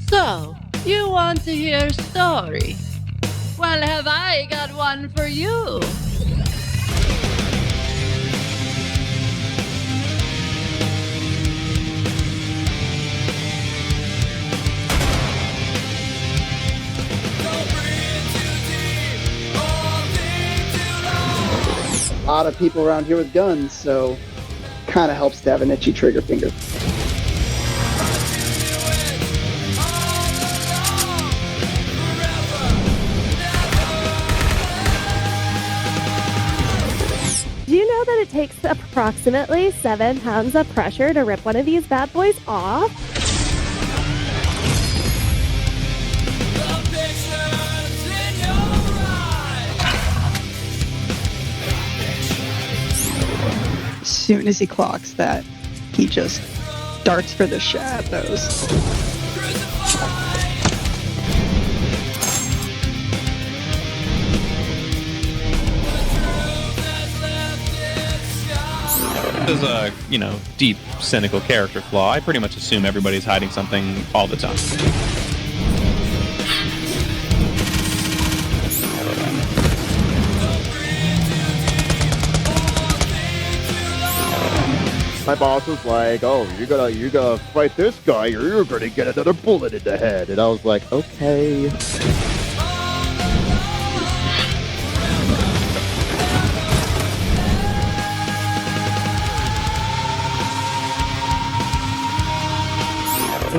So, you want to hear a story? Well, have I got one for you? A lot of people around here with guns, so kind of helps to have an itchy trigger finger. Do you know that it takes approximately 7 pounds of pressure to rip one of these bad boys off? As soon as he clocks that, he just darts for the shadows. As a, deep, cynical character flaw, I pretty much assume everybody's hiding something all the time. My boss was like, "Oh, you gotta fight this guy, or you're gonna get another bullet in the head." And I was like, "Okay."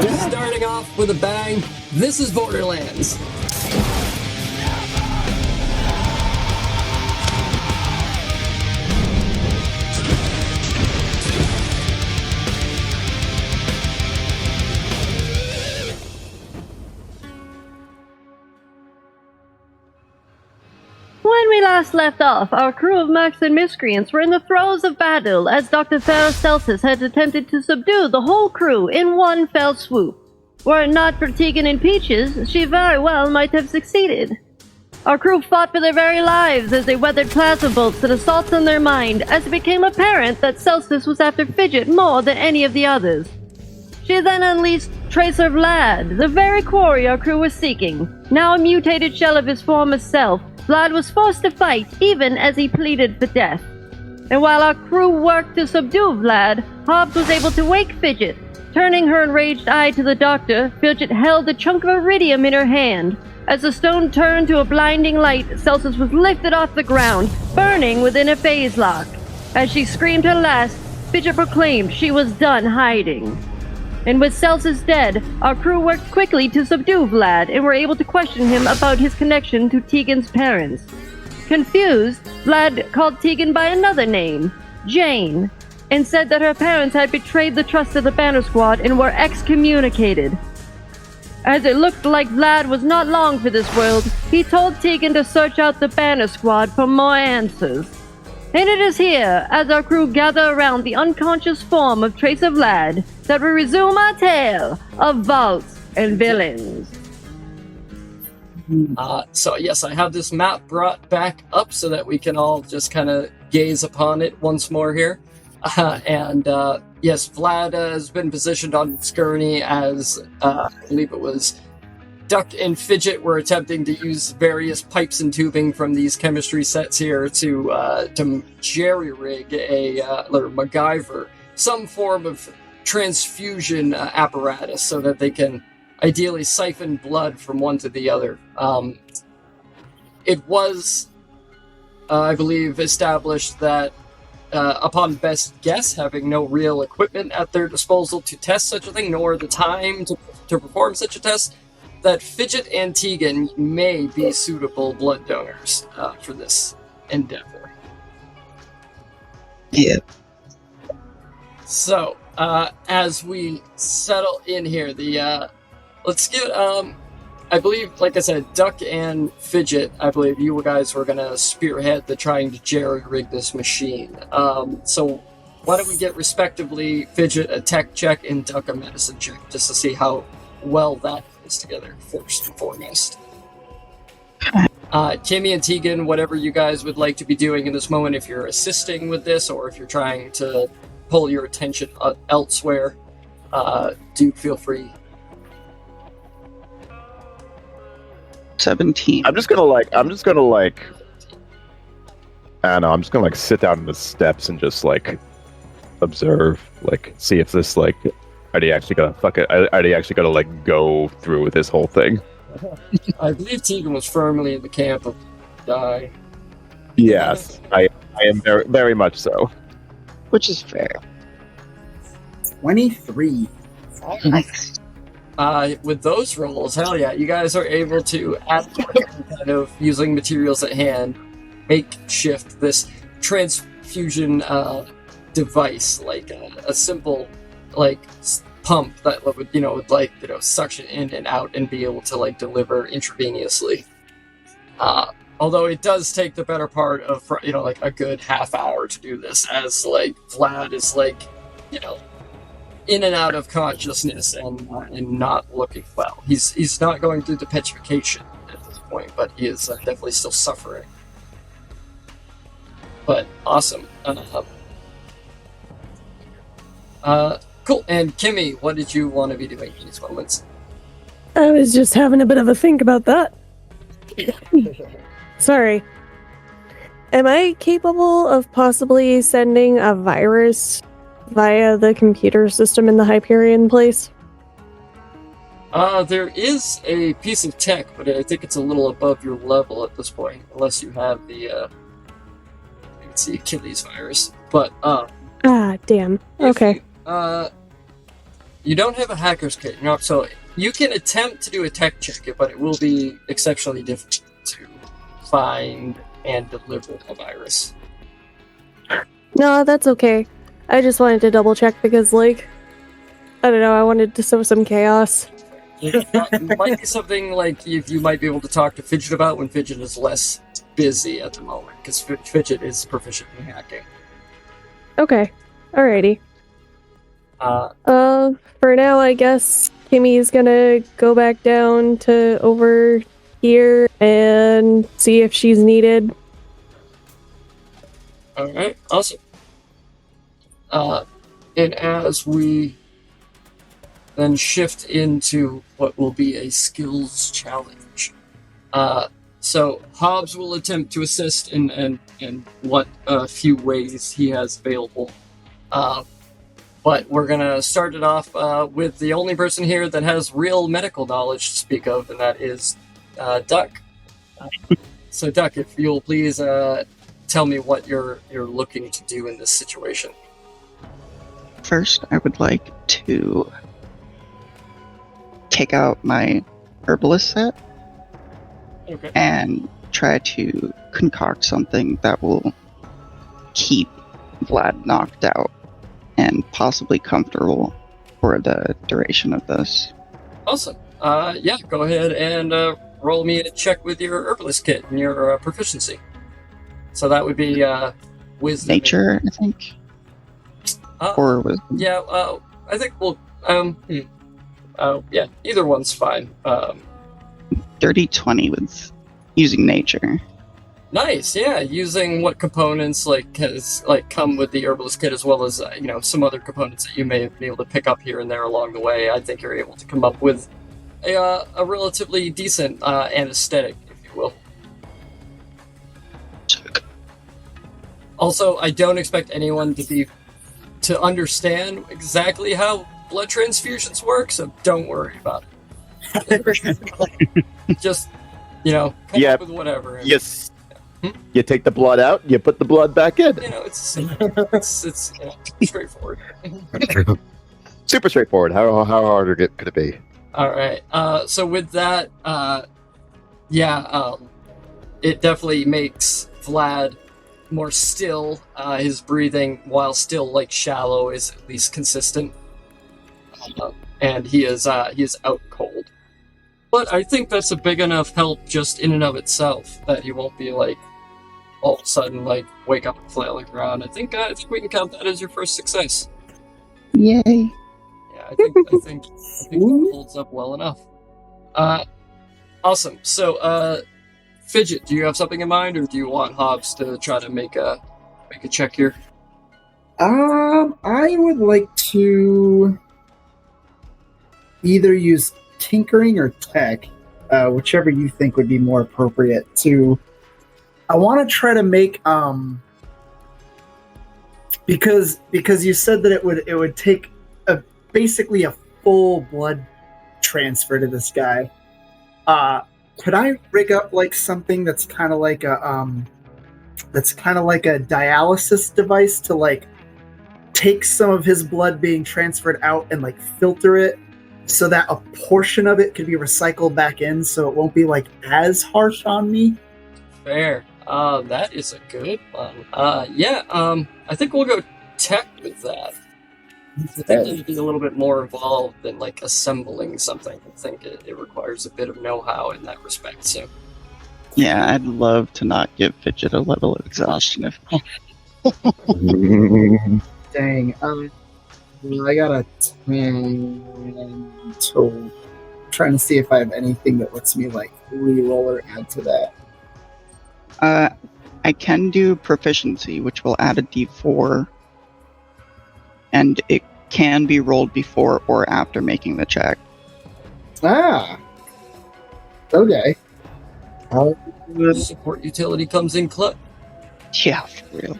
Just starting off with a bang, this is Borderlands. When we last left off, our crew of mercs and miscreants were in the throes of battle as Dr. Paracelsus had attempted to subdue the whole crew in one fell swoop. Were it not for Tegan and Peaches, she very well might have succeeded. Our crew fought for their very lives as they weathered plasma bolts and assaults on their mind as it became apparent that Celsus was after Fidget more than any of the others. She then unleashed Tracer Vlad, the very quarry our crew was seeking. Now a mutated shell of his former self, Vlad was forced to fight even as he pleaded for death. And while our crew worked to subdue Vlad, Hobbs was able to wake Fidget. Turning her enraged eye to the doctor, Fidget held a chunk of iridium in her hand. As the stone turned to a blinding light, Celsus was lifted off the ground, burning within a phase lock. As she screamed her last, Fidget proclaimed she was done hiding. And with Celsus dead, our crew worked quickly to subdue Vlad and were able to question him about his connection to Tegan's parents. Confused, Vlad called Tegan by another name, Jane, and said that her parents had betrayed the trust of the Banner Squad and were excommunicated. As it looked like Vlad was not long for this world, he told Tegan to search out the Banner Squad for more answers. And it is here, as our crew gather around the unconscious form of Tracer Vlad, that we resume our tale of vaults and villains. So yes, I have this map brought back up so that we can all just kind of gaze upon it once more here. Yes, Vlad has been positioned on its gurney as, I believe it was Duck and Fidget were attempting to use various pipes and tubing from these chemistry sets here to jerry-rig or MacGyver some form of transfusion apparatus so that they can ideally siphon blood from one to the other. It was, I believe, established that upon best guess, having no real equipment at their disposal to test such a thing, nor the time to perform such a test, that Fidget and Tegan may be suitable blood donors for this endeavor. Yeah. So, as we settle in here, let's get, I believe, like I said, Duck and Fidget, I believe you guys were going to spearhead the trying to jerry-rig this machine. So, why don't we get, respectively, Fidget a tech check and Duck a medicine check, just to see how well that goes together, first and foremost. Kimmy and Tegan, whatever you guys would like to be doing in this moment, if you're assisting with this or if you're trying to pull your attention elsewhere, do feel free. 17. I'm just gonna like I don't know, I'm just gonna like sit down on the steps and just like observe, like see if this like are they actually gonna like go through with this whole thing? I believe Tegan was firmly in the camp of die. Yes, I am very, very much so. Which is fair. 23. Nice. With those rolls, hell yeah, you guys are able to, kind of using materials at hand, makeshift this transfusion device, like a simple like pump that would suction in and out and be able to like deliver intravenously. Although it does take the better part of like a good half hour to do this, as like Vlad is like in and out of consciousness and not looking well. He's not going through the petrification at this point, but he is definitely still suffering. But awesome. Cool. And Kimmy, what did you want to be doing in these moments? I was just having a bit of a think about that. Sorry. Am I capable of possibly sending a virus via the computer system in the Hyperion place? There is a piece of tech, but I think it's a little above your level at this point, unless you have the Achilles virus. But Damn. Okay. You don't have a hacker's kit, so you can attempt to do a tech check, but it will be exceptionally difficult to find and deliver a virus. No, that's okay. I just wanted to double check because, like, I don't know, I wanted to sow some chaos. It might be something like you might be able to talk to Fidget about when Fidget is less busy at the moment, because Fidget is proficient in hacking. Okay. Alrighty. For now, I guess Kimmy's gonna go back down to over here and see if she's needed. Alright, awesome. And as we then shift into what will be a skills challenge. So Hobbs will attempt to assist in what few ways he has available. But we're going to start it off with the only person here that has real medical knowledge to speak of, and that is Duck. So Duck, if you'll please tell me what you're looking to do in this situation. First, I would like to take out my herbalist set Okay. and try to concoct something that will keep Vlad knocked out and possibly comfortable for the duration of this. Awesome. Yeah, go ahead and roll me a check with your herbalist kit and your proficiency. So that would be wisdom. Nature, I think. Or wisdom. Yeah, I think we'll. Yeah, either one's fine. Dirty 20 with using nature. Nice, yeah. Using what components come with the herbalist kit, as well as some other components that you may have been able to pick up here and there along the way. I think you're able to come up with a relatively decent anesthetic, if you will. Also, I don't expect anyone to understand exactly how blood transfusions work, so don't worry about it. Just come up with whatever. Yes. You take the blood out, you put the blood back in. It's straightforward. Super straightforward. How hard could it be? All right. So with that, it definitely makes Vlad more still. His breathing, while still shallow, is at least consistent, and he is out cold. But I think that's a big enough help just in and of itself that he won't be all of a sudden wake up and flailing around. I think we can count that as your first success. Yay. Yeah, I think that holds up well enough. Awesome. So, Fidget, do you have something in mind, or do you want Hobbs to try to make a check here? I would like to either use tinkering or tech whichever you think would be more appropriate. I want to try to make because you said that it would take basically a full blood transfer to this guy. Could I rig up like something that's kind of like a dialysis device to like take some of his blood being transferred out and like filter it so that a portion of it could be recycled back in, so it won't be like as harsh on me? Fair. That is a good one. I think we'll go tech with that. I think it'd be a little bit more involved than like assembling something. I think it requires a bit of know-how in that respect. So Yeah, I'd love to not give Fidget a level of exhaustion if Dang. I got a 10 total. Trying to see if I have anything that lets me like reroll or add to that. I can do proficiency, which will add a d4, and it can be rolled before or after making the check. Ah. Okay. support utility comes in clutch. Yeah, for real.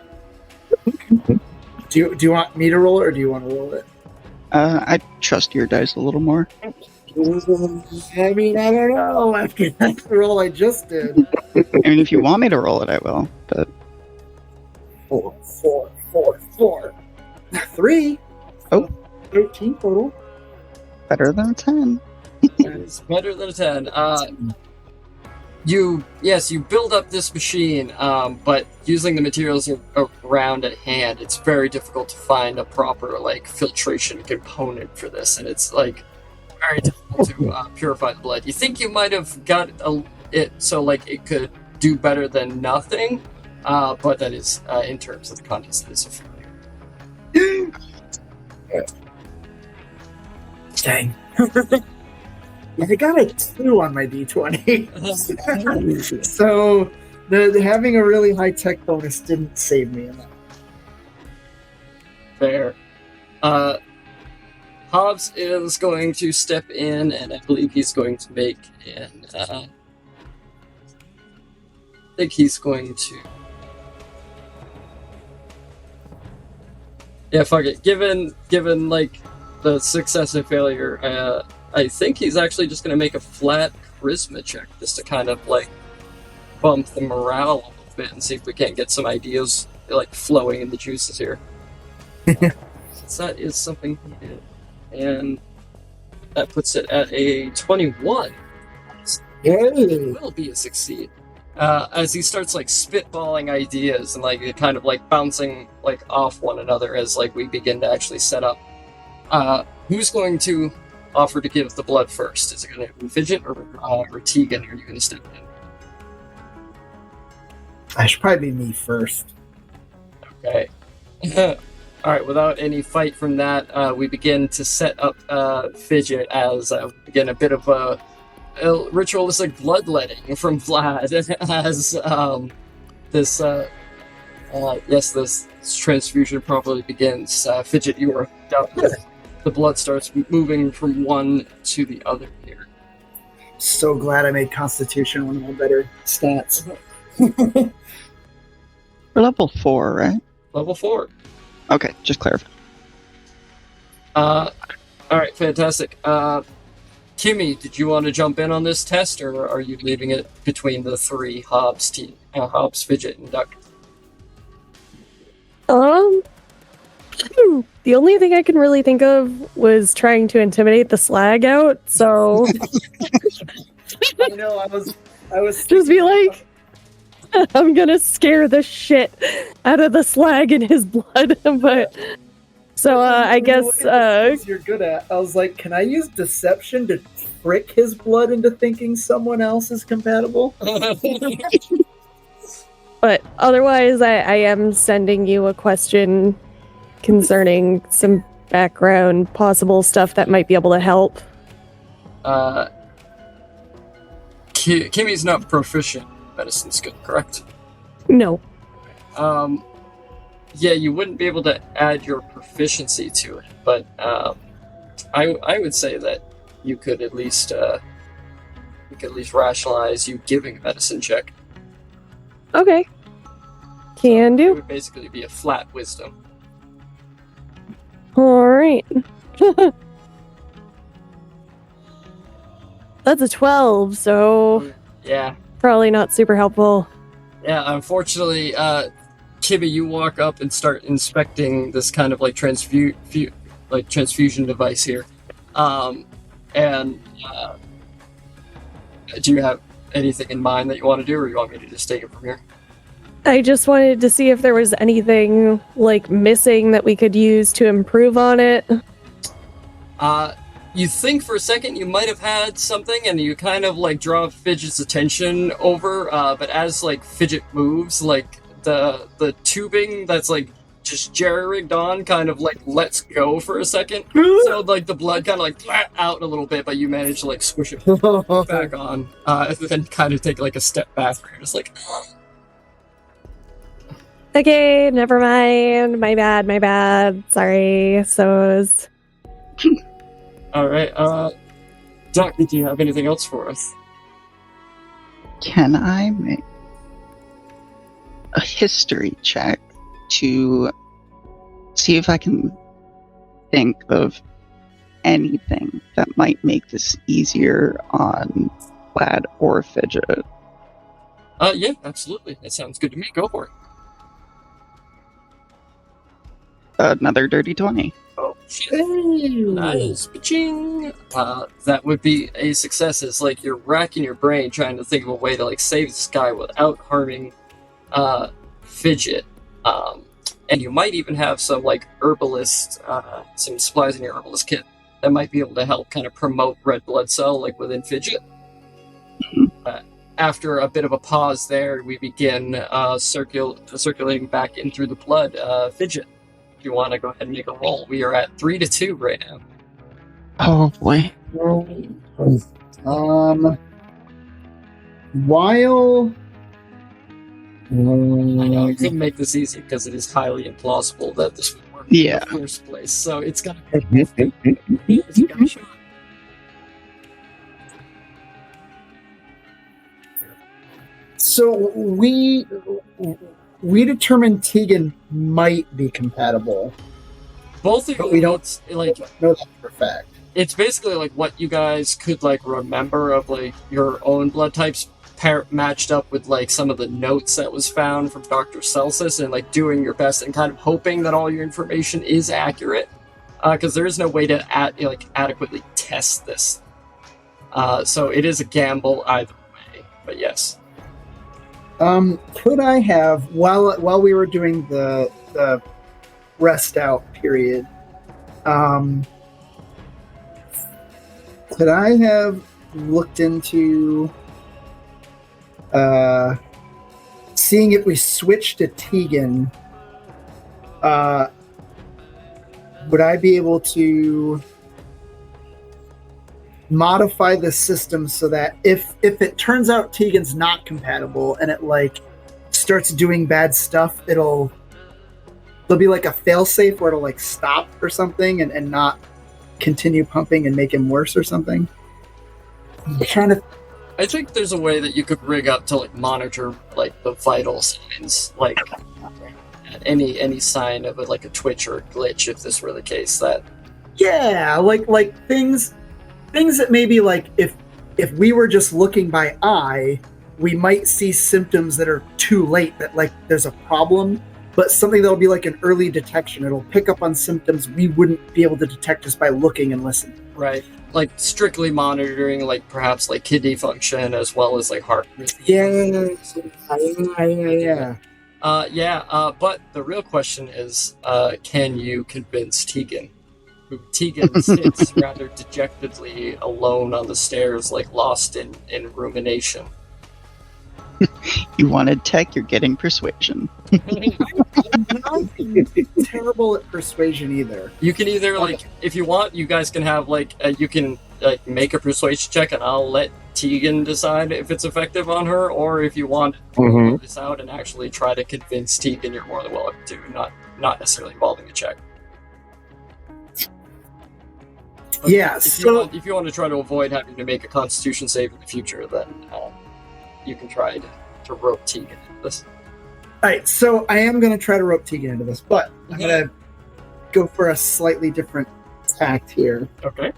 Do you want me to roll it, or do you want to roll it? I trust your dice a little more. I mean, I don't know. After that roll I just did. I mean, if you want me to roll it, I will. But 4, 3. Oh. 13 total. Better than a 10. It's better than a 10. You build up this machine, but using the materials around at hand, it's very difficult to find a proper filtration component for this, and it's very difficult to purify the blood. You think you might have got it so it could do better than nothing, but that is in terms of the contest, that is a failure. Dang. I got a 2 on my d20. So having a really high tech bonus didn't save me in that. Fair. Hobbs is going to step in, and I believe he's going to make an. I think he's going to. Yeah, fuck it. Given the success and failure, I think he's actually just going to make a flat charisma check just to kind of bump the morale a little bit and see if we can't get some ideas flowing in the juices here. So that is something he did, and that puts it at a 21. It will be a succeed. As he starts spitballing ideas and kind of bouncing off one another as we begin to actually set up. Who's going to offer to give the blood first? Is it going to be Fidget or Tegan? Are you going to step in? I should probably be me first. Okay. All right. Without any fight from that, we begin to set up Fidget as we begin a bit of a ritualistic bloodletting from Vlad as this transfusion properly begins. Fidget, you are down. The blood starts moving from one to the other here. So glad I made Constitution one of my better stats. We're level 4, right? Level 4. Okay, just clarify. All right, fantastic. Kimmy, did you want to jump in on this test, or are you leaving it between the three Hobbs, Fidget, and Duck? The only thing I can really think of was trying to intimidate the slag out, so I know, I was just be like, I'm gonna scare the shit out of the slag in his blood, but so I guess you're good at. I was like, can I use deception to trick his blood into thinking someone else is compatible? But otherwise I am sending you a question concerning some background possible stuff that might be able to help. Kimmy's not proficient in medicine skill, correct? No. Yeah, you wouldn't be able to add your proficiency to it, but I would say that you could at least can at least rationalize you giving a medicine check. Okay. Can It do. would basically be a flat wisdom. Alright. That's a 12, so Yeah. probably not super helpful. Yeah, unfortunately, Kibby, you walk up and start inspecting this kind of like transfusion device here. And do you have anything in mind that you want to do, or you want me to just take it from here? I just wanted to see if there was anything like missing that we could use to improve on it. You think for a second you might have had something, and you kind of like draw Fidget's attention over, but as like Fidget moves, like the tubing that's like just jerry-rigged on kind of like lets go for a second. So like the blood kind of like flat out a little bit, but you manage to like squish it back on, and then kind of take like a step back where you're just like, Okay, never mind. My bad. Sorry. So it was... alright, Doc, do you have anything else for us? Can I make a history check to see if I can think of anything that might make this easier on Vlad or Fidget? Yeah, absolutely. That sounds good to me. Go for it. Another dirty 20. Oh, shit. Nice. Ka-ching. That would be a success. It's like you're racking your brain trying to think of a way to like save this guy without harming Fidget. And you might even have some like herbalist, some supplies in your herbalist kit that might be able to help kind of promote red blood cell like within Fidget. After a bit of a pause there, we begin circulating back in through the blood. Fidget, if you want to go ahead and make a roll, we are at 3-2 right now. Oh boy. While I know I couldn't make this easy because it is highly implausible that this would work Yeah. in the first place. So it's gonna be so we determined Tegan might be compatible. both of But you. we don't- It's, like know that for a fact. it's basically like what you guys could like remember of like your own blood types matched up with like some of the notes that was found from Dr. Celsus, and like doing your best and kind of hoping that all your information is accurate, because there is no way to adequately test this. So it is a gamble either way. But yes. Could I have, while we were doing the rest out period, could I have looked into seeing if we switch to Tegan, would I be able to modify the system so that if it turns out Tegan's not compatible and it like starts doing bad stuff, there'll be like a failsafe where it'll like stop or something and not continue pumping and make him worse or something? I'm trying to. I think there's a way that you could rig up to like monitor like the vital signs, like any sign of like a twitch or a glitch, if this were the case. That Yeah, like things that maybe like if we were just looking by eye, we might see symptoms that are too late, that like there's a problem, but something that'll be like an early detection. It'll pick up on symptoms we wouldn't be able to detect just by looking and listening. right, like strictly monitoring like perhaps like kidney function as well as like heart rhythm. Yeah. But the real question is, can you convince Tegan? Tegan sits rather dejectedly alone on the stairs, like lost in rumination. You wanted tech, you're getting persuasion. I'm not terrible at persuasion either. You can either like, if you want, you guys can have like, you can like make a persuasion check, and I'll let Tegan decide if it's effective on her, or if you want to work this out and actually try to convince Tegan, you're more than welcome to, not necessarily involving a check. But Yeah, if you want to try to avoid having to make a Constitution save in the future, then you can try to rope Tegan into this. Alright, so I am going to try to rope Tegan into this, but I'm going to go for a slightly different tact here. Okay.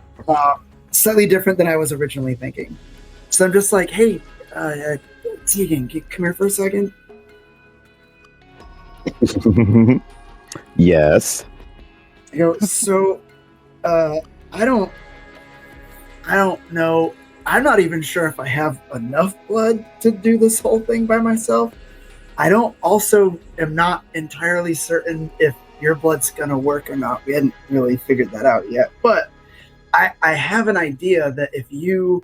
Slightly different than I was originally thinking. So I'm just like, hey, Tegan, come here for a second. Yes. I go, so, I don't know. I'm not even sure if I have enough blood to do this whole thing by myself. I am not entirely certain if your blood's gonna work or not. We hadn't really figured that out yet. But I have an idea that if you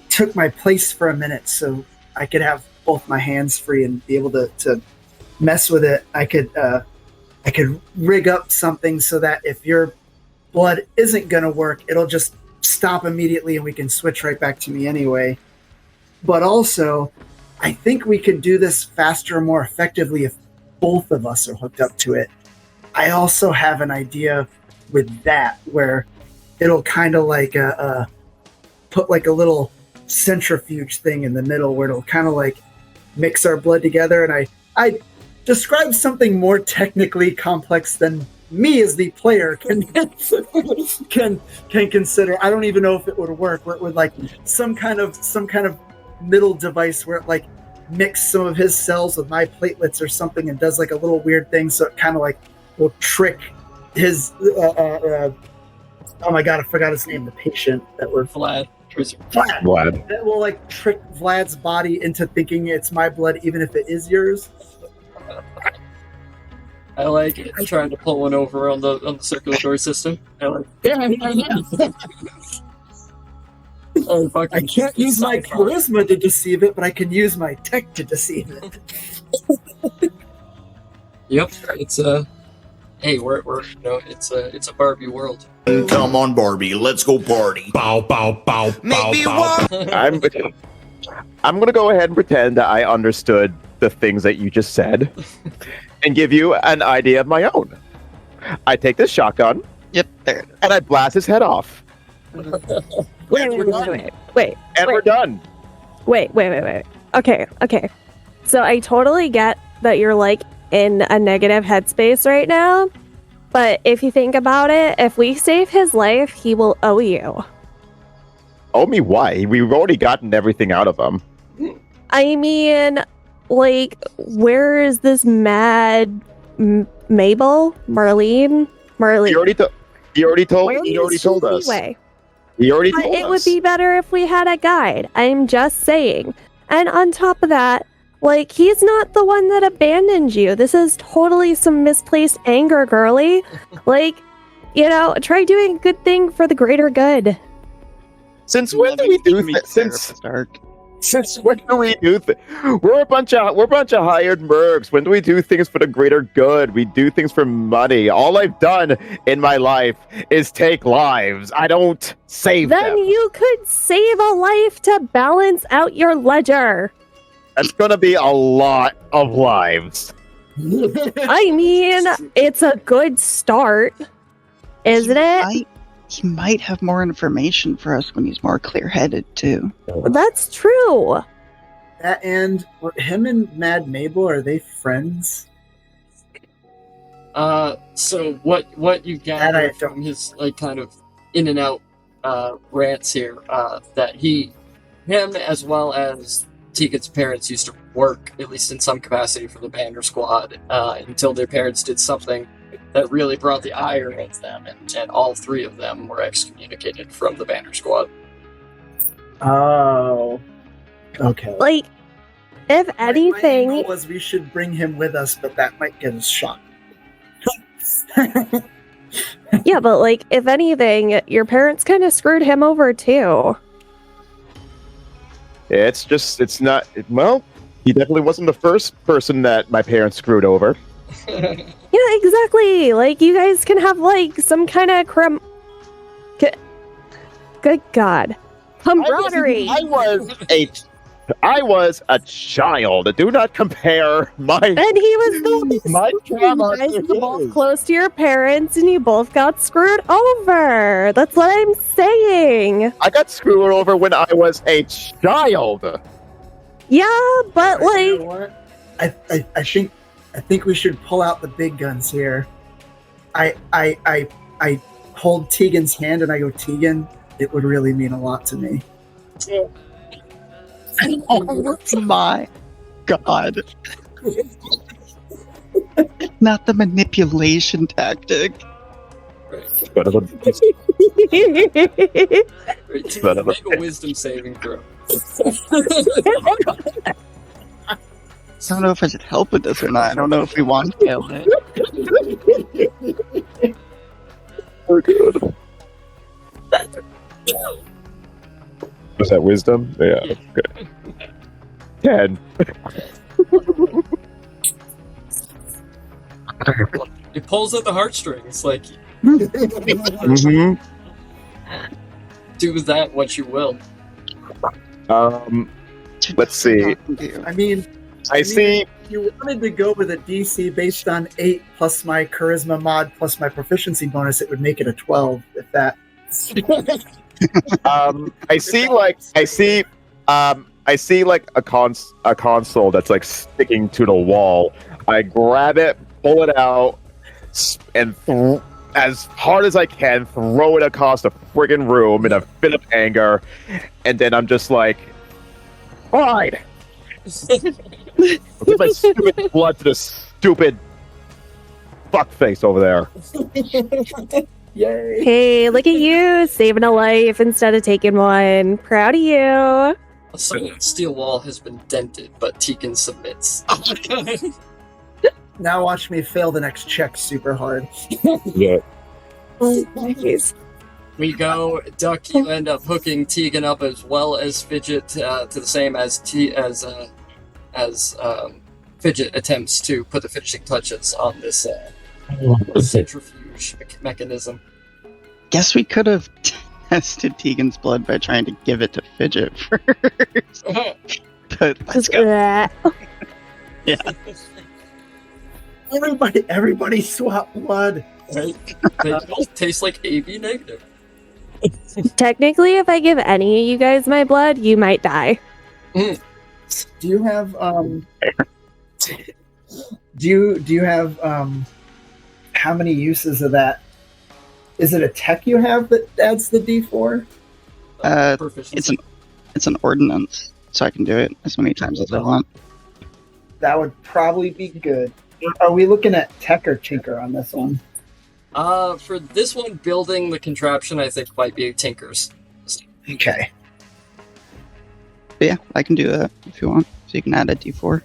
took my place for a minute so I could have both my hands free and be able to mess with it, I could rig up something so that if your blood isn't gonna work, it'll just stop immediately and we can switch right back to me anyway. But also, I think we could do this faster and more effectively if both of us are hooked up to it. I also have an idea with that where it'll kind of like put like a little centrifuge thing in the middle where it'll kind of like mix our blood together. And I described something more technically complex than me as the player can consider. I don't even know if it would work. Where it would like some kind of middle device where it like mix some of his cells with my platelets or something and does like a little weird thing, so it kind of like will trick his oh my god, I forgot his name, the patient that we're Vlad. Vlad. That will like trick Vlad's body into thinking it's my blood even if it is yours. I like it. Trying to pull one over on the circulatory system. I like it. Oh, I can't use my charisma to deceive it, but I can use my tech to deceive it. Yep, it's hey, it's a Barbie world. Come on, Barbie, let's go party. Bow, bow, bow, Maybe bow, one. I'm gonna go ahead and pretend that I understood the things that you just said and give you an idea of my own. I take this shotgun. Yep, there. And I blast his head off. Wait. And we're done. Wait. Okay. So I totally get that you're like in a negative headspace right now, but if you think about it, if we save his life, he will owe you. Owe me why? We've already gotten everything out of him. I mean, like, where is this mad Mabel? Marlene? He already told us. Anyway. He already told us. It would be better if we had a guide. I'm just saying. And on top of that, like, he's not the one that abandoned you. This is totally some misplaced anger, girly. Like, try doing a good thing for the greater good. Since when do we do Since when do we do We're a bunch of hired mercs. When do we do things for the greater good? We do things for money. All I've done in my life is take lives. I don't save them. Then you could save a life to balance out your ledger. That's gonna be a lot of lives. I mean, it's a good start, isn't it? He might have more information for us when he's more clear-headed, too. That's true. That and him and Mad Mabel, are they friends? So what you gather from his like kind of in and out rants here, that him as well as Tegan's parents used to work, at least in some capacity, for the Banner Squad until their parents did something that really brought the ire of them, and all three of them were excommunicated from the Banner Squad. Oh, okay. Like, if anything, my was we should bring him with us, but that might get us shot. Yeah, but like, if anything, your parents kind of screwed him over too. It's not. Well, he definitely wasn't the first person that my parents screwed over. Yeah, exactly. Like, you guys can have like some kind of good God, camaraderie. I was I was a child. Do not compare my And he was my trauma you guys to were both his. close to your parents and you both got screwed over. That's what I'm saying. I got screwed over when I was a child. Yeah, but You like, know what? I think we should pull out the big guns here. I hold Tegan's hand and I go, Tegan, it would really mean a lot to me. Oh my god. Not the manipulation tactic. Right, make a wisdom saving throw. I don't know if I should help with this or not. I don't know if we want to fail it. We're good. Was that wisdom? Yeah. Good. 10. It pulls at the heartstrings, like, Mm-hmm. do with that what you will. Let's see. I mean, I see. if you wanted to go with a DC based on 8 plus my charisma mod plus my proficiency bonus, it would make it a 12 if that. I see like a console that's like sticking to the wall. I grab it, pull it out, and as hard as I can, throw it across the friggin' room in a fit of anger, and then I'm just like, fine. Give my stupid blood to this stupid fuckface over there. Yay! hey, look at you saving a life instead of taking one. Proud of you. A solid steel wall has been dented, but Tegan submits. Now watch me fail the next check super hard. Yeah. Nice. We go, Duck, you end up hooking Tegan up as well as Fidget to the same as Fidget attempts to put the finishing touches on this centrifuge mechanism. Guess we could have tested Tegan's blood by trying to give it to Fidget first. But let's Just, go. yeah. Everybody swap blood. Right? They both taste like AB negative. Technically, if I give any of you guys my blood, you might die. Do you have do you have how many uses of that? Is it a tech you have that adds the D4? Proficiency. It's an ordinance, so I can do it as many times as I want. That would probably be good. Are we looking at tech or tinker on this one? For this one, building the contraption, I think might be Tinker's. Okay. But yeah, I can do that if you want. So you can add a D4.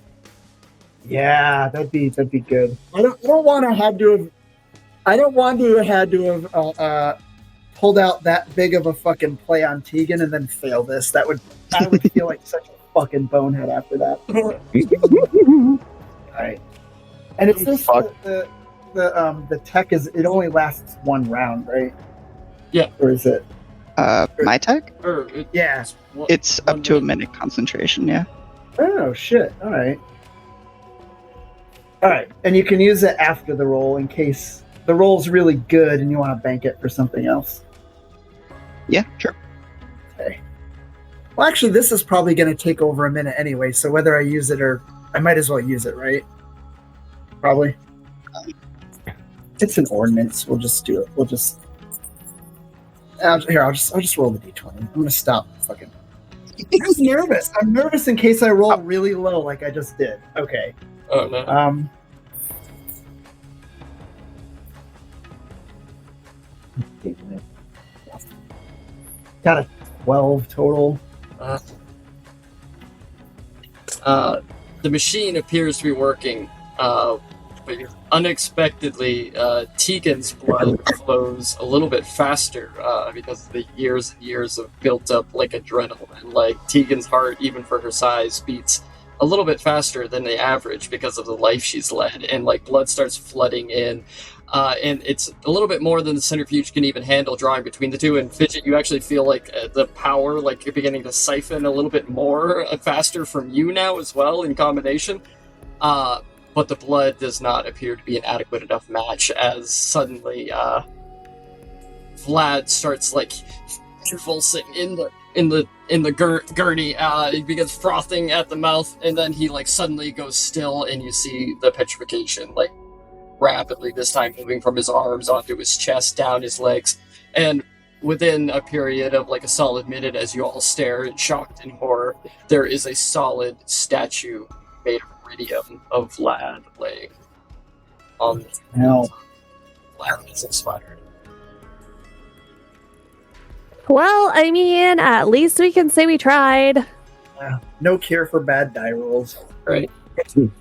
Yeah, that'd be good. I don't want to have pulled out that big of a fucking play on Tegan and then fail this. I would feel like such a fucking bonehead after that. Alright. And it's this the tech is it only lasts one round, right? Yeah. Or is it? My tech? Yeah. It's up to a minute concentration, yeah. Oh shit. Alright. Alright. And you can use it after the roll in case the roll's really good and you want to bank it for something else. Yeah, sure. Okay. Well, actually, this is probably going to take over a minute anyway, so whether I use it or... I might as well use it, right? Probably. It's an ordinance. We'll just do it. We'll just... I'll just roll the d20. I'm going to stop fucking... I'm nervous. I'm nervous in case I roll really low like I just did. Okay. Oh, no. Got a 12 total. The machine appears to be working, but unexpectedly, Tegan's blood flows a little bit faster because of the years and years of built up like adrenaline. Like Tegan's heart, even for her size, beats a little bit faster than the average because of the life she's led, and like blood starts flooding in. and it's a little bit more than the centrifuge can even handle drawing between the two. And Fidget, you actually feel like the power, like you're beginning to siphon a little bit more faster from you now as well in combination. But the blood does not appear to be an adequate enough match, as suddenly Vlad starts like convulsing in the gurney. He begins frothing at the mouth, and then he like suddenly goes still, and you see the petrification like rapidly, this time moving from his arms onto his chest, down his legs, and within a period of like a solid minute, as you all stare in shocked and horror, there is a solid statue made of iridium of Vlad laying on the Hell. Vlad is expired. Well, I mean, at least we can say we tried. No cure for bad die rolls. Right.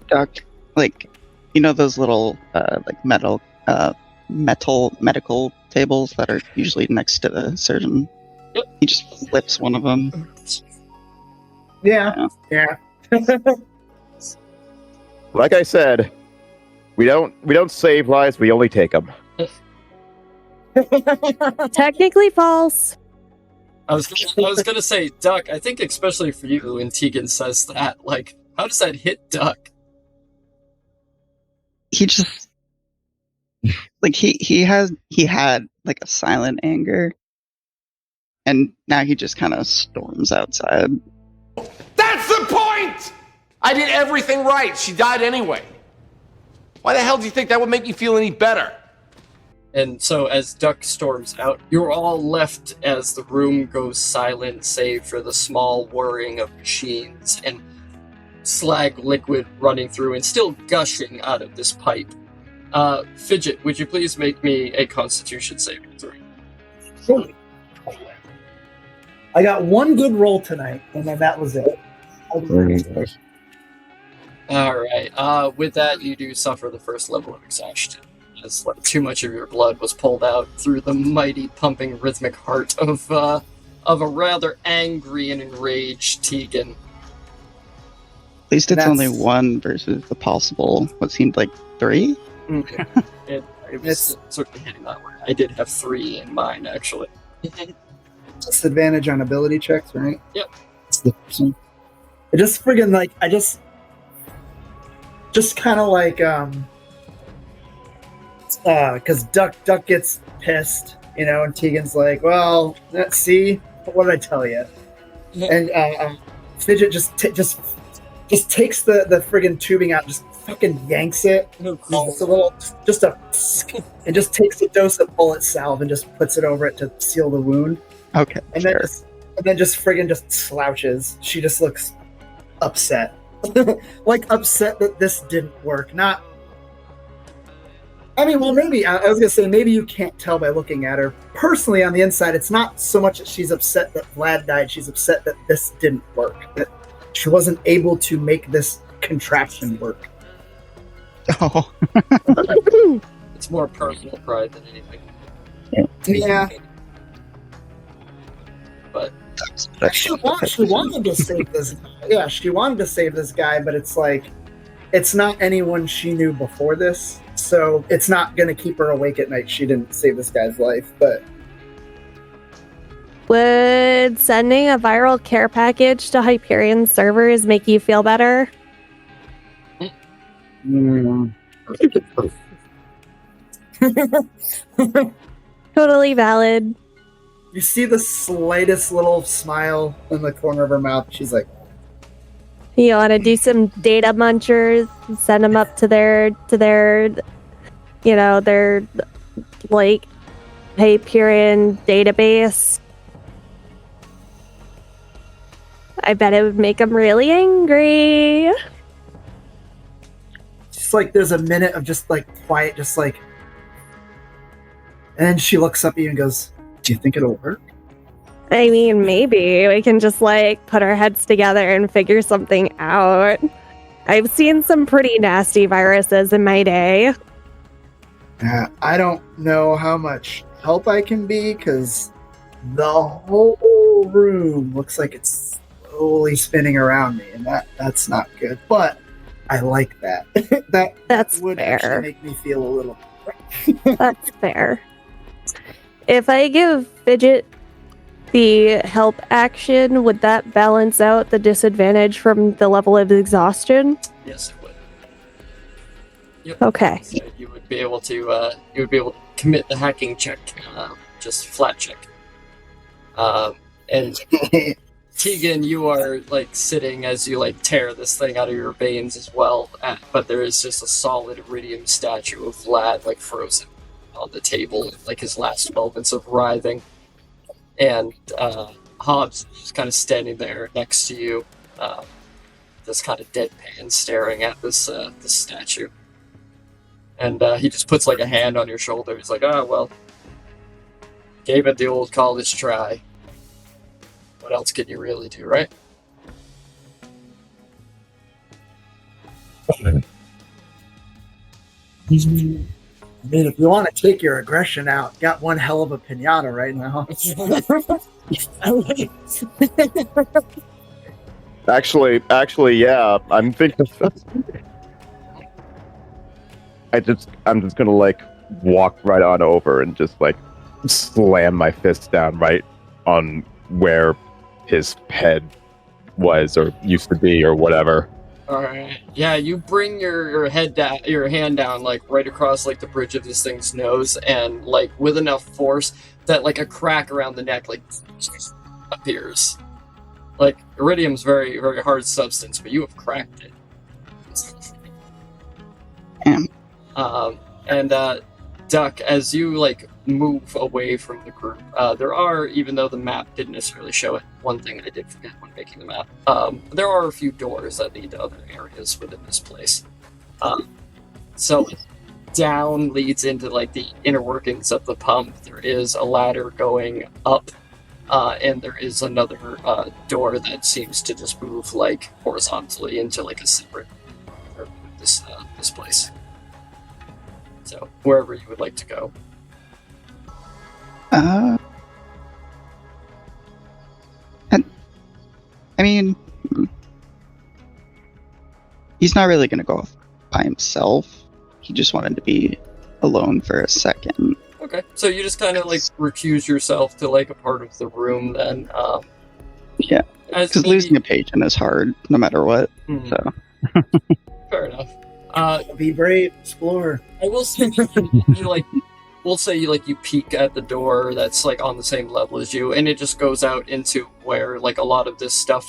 Doc, like, you know those little like medical tables that are usually next to the surgeon? Yep. He just flips one of them. Yeah. Like I said, we don't save lives, we only take them. Technically false. I was gonna say, Duck, I think especially for you when Tegan says that, like, how does that hit Duck? He just like he had like a silent anger, and now he just kind of storms outside. That's the point! I did everything right. She died anyway. Why the hell do you think that would make you feel any better? And so as Duck storms out, you're all left as the room goes silent, save for the small whirring of machines and slag liquid running through and still gushing out of this pipe. Fidget, would you please make me a Constitution saving throw? Sure. I got one good roll tonight, and then that was it. Alright, with that, you do suffer the first level of exhaustion, as like, too much of your blood was pulled out through the mighty pumping rhythmic heart of a rather angry and enraged Tegan. At least it's only one versus the possible what seemed like 3. It was certainly hitting that way. I did have 3 in mine, actually. Disadvantage on ability checks, right? Yep. I just friggin' like, just kind of like, because Duck gets pissed, you know, and Tegan's like, well, let's see, what did I tell you? And Fidget just takes the friggin' tubing out, just fucking yanks it. It's a little, and just takes a dose of bullet salve and just puts it over it to seal the wound. Okay, and sure. then just friggin' just slouches. She just looks upset. Like upset that this didn't work. Not, I mean, well, maybe, I was gonna say, maybe you can't tell by looking at her. Personally, on the inside, it's not so much that she's upset that Vlad died, she's upset that this didn't work. That she wasn't able to make this contraption work. Oh. It's more personal pride than anything. Yeah. But she wanted to save this guy. Yeah, she wanted to save this guy, but it's like, it's not anyone she knew before this, so it's not going to keep her awake at night. She didn't save this guy's life, but... Would sending a viral care package to Hyperion servers make you feel better? Totally valid. You see the slightest little smile in the corner of her mouth. She's like, You want to do some data munchers, send them up to their, you know, their, like, Hyperion database. I bet it would make them really angry. just like there's a minute of just like quiet, just like, and then she looks up at you and goes, "Do you think it'll work?" I mean, maybe we can just like put our heads together and figure something out. I've seen some pretty nasty viruses in my day. I don't know how much help I can be because the whole room looks like it's slowly spinning around me, and that's not good. But I like that. That's would actually fair. make me feel a little That's fair. If I give Fidget the help action, would that balance out the disadvantage from the level of exhaustion? Yes, it would. Yep. Okay. So you would be able to commit the hacking check, just flat check. And Tegan, you are like sitting as you like tear this thing out of your veins as well, but there is just a solid iridium statue of Vlad like frozen on the table, like his last moments of writhing. And Hobbs is just kind of standing there next to you, just kind of deadpan staring at this statue. And he just puts like a hand on your shoulder. He's like, "Oh, well, gave it the old college try. What else can you really do, right?" I mean, if you want to take your aggression out, got one hell of a pinata right now. Actually, yeah. I'm thinking. I'm just gonna like walk right on over and just like slam my fist down right on where his head was or used to be or whatever. All right. Yeah, you bring your hand down like right across like the bridge of this thing's nose, and like with enough force that like a crack around the neck like appears. Like iridium's very very hard substance, but you have cracked it. And Duck, as you like move away from the group, there are, even though the map didn't necessarily show it, one thing I did forget when making the map, there are a few doors that lead to other areas within this place. So down leads into like the inner workings of the pump. There is a ladder going up, and there is another door that seems to just move like horizontally into like a separate this place. So wherever you would like to go. I mean, he's not really going to go off by himself. He just wanted to be alone for a second. Okay, so you just kind of like recuse yourself to like a part of the room then. Yeah, because losing a patient is hard no matter what. Mm-hmm. So fair enough. Be brave, explore. I will say you peek at the door that's like on the same level as you, and it just goes out into where like a lot of this stuff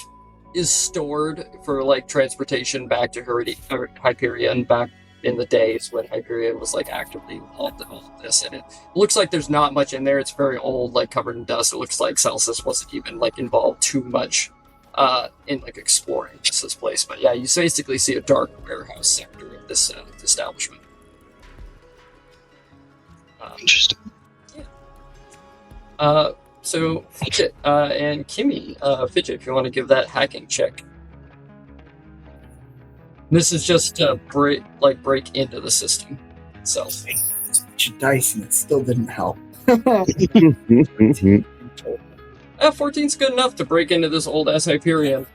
is stored for like transportation back to Hyperion back in the days when Hyperion was like actively involved in all of this. And it looks like there's not much in there. It's very old, like covered in dust. It looks like Celsius wasn't even like involved too much in like exploring this place. But yeah, you basically see a dark warehouse sector of this establishment. Interesting. Yeah. So Fidget and Kimmy, Fidget, if you want to give that hacking check. This is just to break into the system itself. Dice and it still didn't help. 14's good enough to break into this old ass Hyperion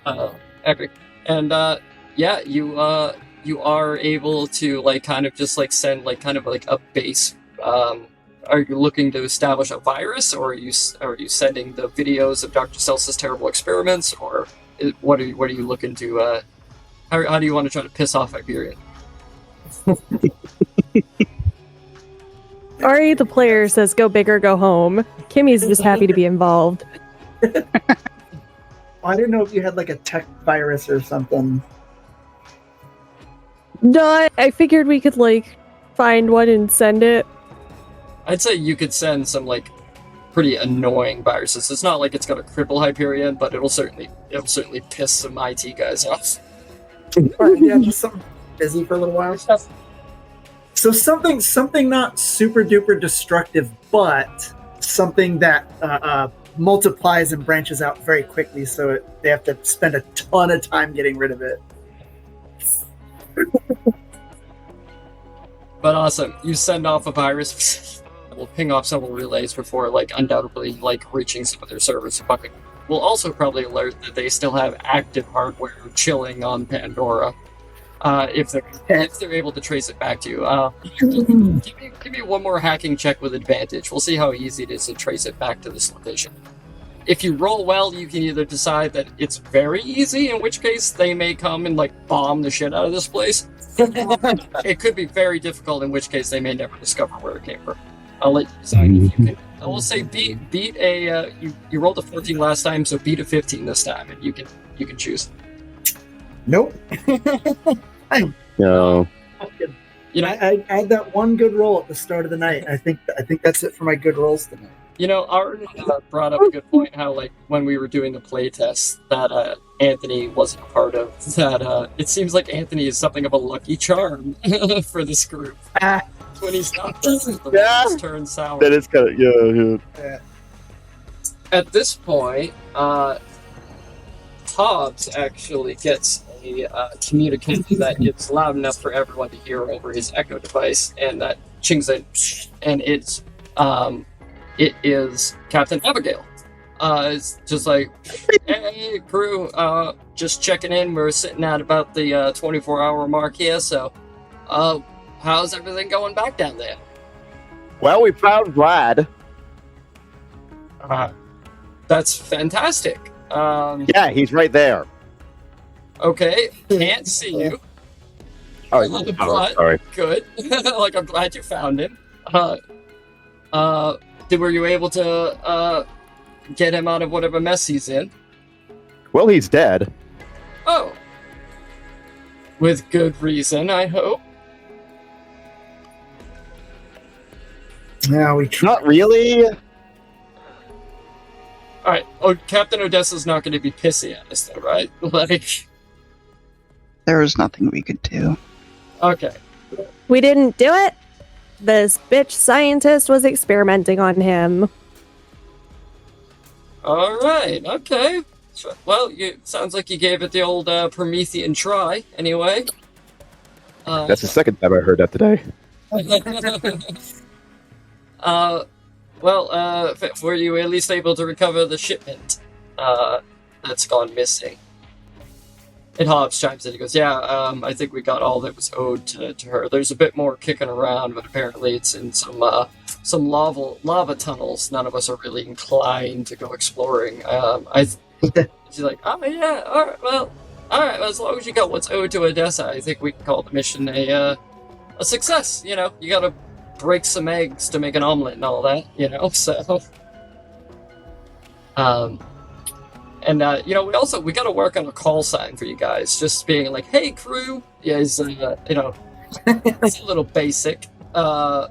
epic, and yeah, you are able to like kind of just like send like kind of like a base. Are you looking to establish a virus, or are you sending the videos of Dr. Celsius' terrible experiments, or what are you looking to? How do you want to try to piss off Hyperion? Ari, the player, says go big or go home. Kimmy's just happy to be involved. I didn't know if you had like a tech virus or something. No, I figured we could like find one and send it. I'd say you could send some like pretty annoying viruses. It's not like it's gonna cripple Hyperion, but it'll certainly piss some IT guys off. Yeah, just something busy for a little while. So something not super duper destructive, but something that multiplies and branches out very quickly, so they have to spend a ton of time getting rid of it. But awesome, you send off a virus that will ping off several relays before, like, undoubtedly, like, reaching some of their servers. Will also probably alert that they still have active hardware chilling on Pandora. if they're able to trace it back to you. Give me one more hacking check with advantage. We'll see how easy it is to trace it back to this location. If you roll well, you can either decide that it's very easy, in which case they may come and like bomb the shit out of this place. It could be very difficult, in which case they may never discover where it came from. I'll let you decide if you can. I will say beat a you rolled a 14 last time, so beat a 15 this time, and you can choose. Nope. No. You know, I had that one good roll at the start of the night. I think that's it for my good rolls tonight. You know, Arden brought up a good point, how, like, when we were doing the play test that Anthony wasn't a part of, that it seems like Anthony is something of a lucky charm for this group. When he's not present, the rolls turn sour. That is kind of, yeah. At this point, Hobbs actually gets a communication that it's loud enough for everyone to hear over his echo device, and that chings in, and it is Captain Abigail. It's just like, hey, crew, just checking in. We're sitting at about the 24-hour mark here, so how's everything going back down there? Well, we found Vlad. That's fantastic. Yeah, he's right there. Okay, can't see you. Oh, sorry. Good. Like, I'm glad you found him. Were you able to get him out of whatever mess he's in? Well, he's dead. Oh. With good reason, I hope. Yeah, not really. Alright, Captain Odessa's not going to be pissy at us, though, right? Like... There was nothing we could do. Okay. We didn't do it. This bitch scientist was experimenting on him. Alright, okay. Well, sounds like you gave it the old Promethean try, anyway. That's the second time I heard that today. Were you at least able to recover the shipment that's gone missing? And Hobbs chimes in. He goes, "Yeah, I think we got all that was owed to her. There's a bit more kicking around, but apparently it's in some lava tunnels. None of us are really inclined to go exploring." She's like, "Oh yeah, all right. Well, as long as you got what's owed to Odessa, I think we can call the mission a success. You know, you gotta break some eggs to make an omelet and all that. You know, so." We got to work on a call sign for you guys. Just being like, "Hey, crew," it's a little basic. So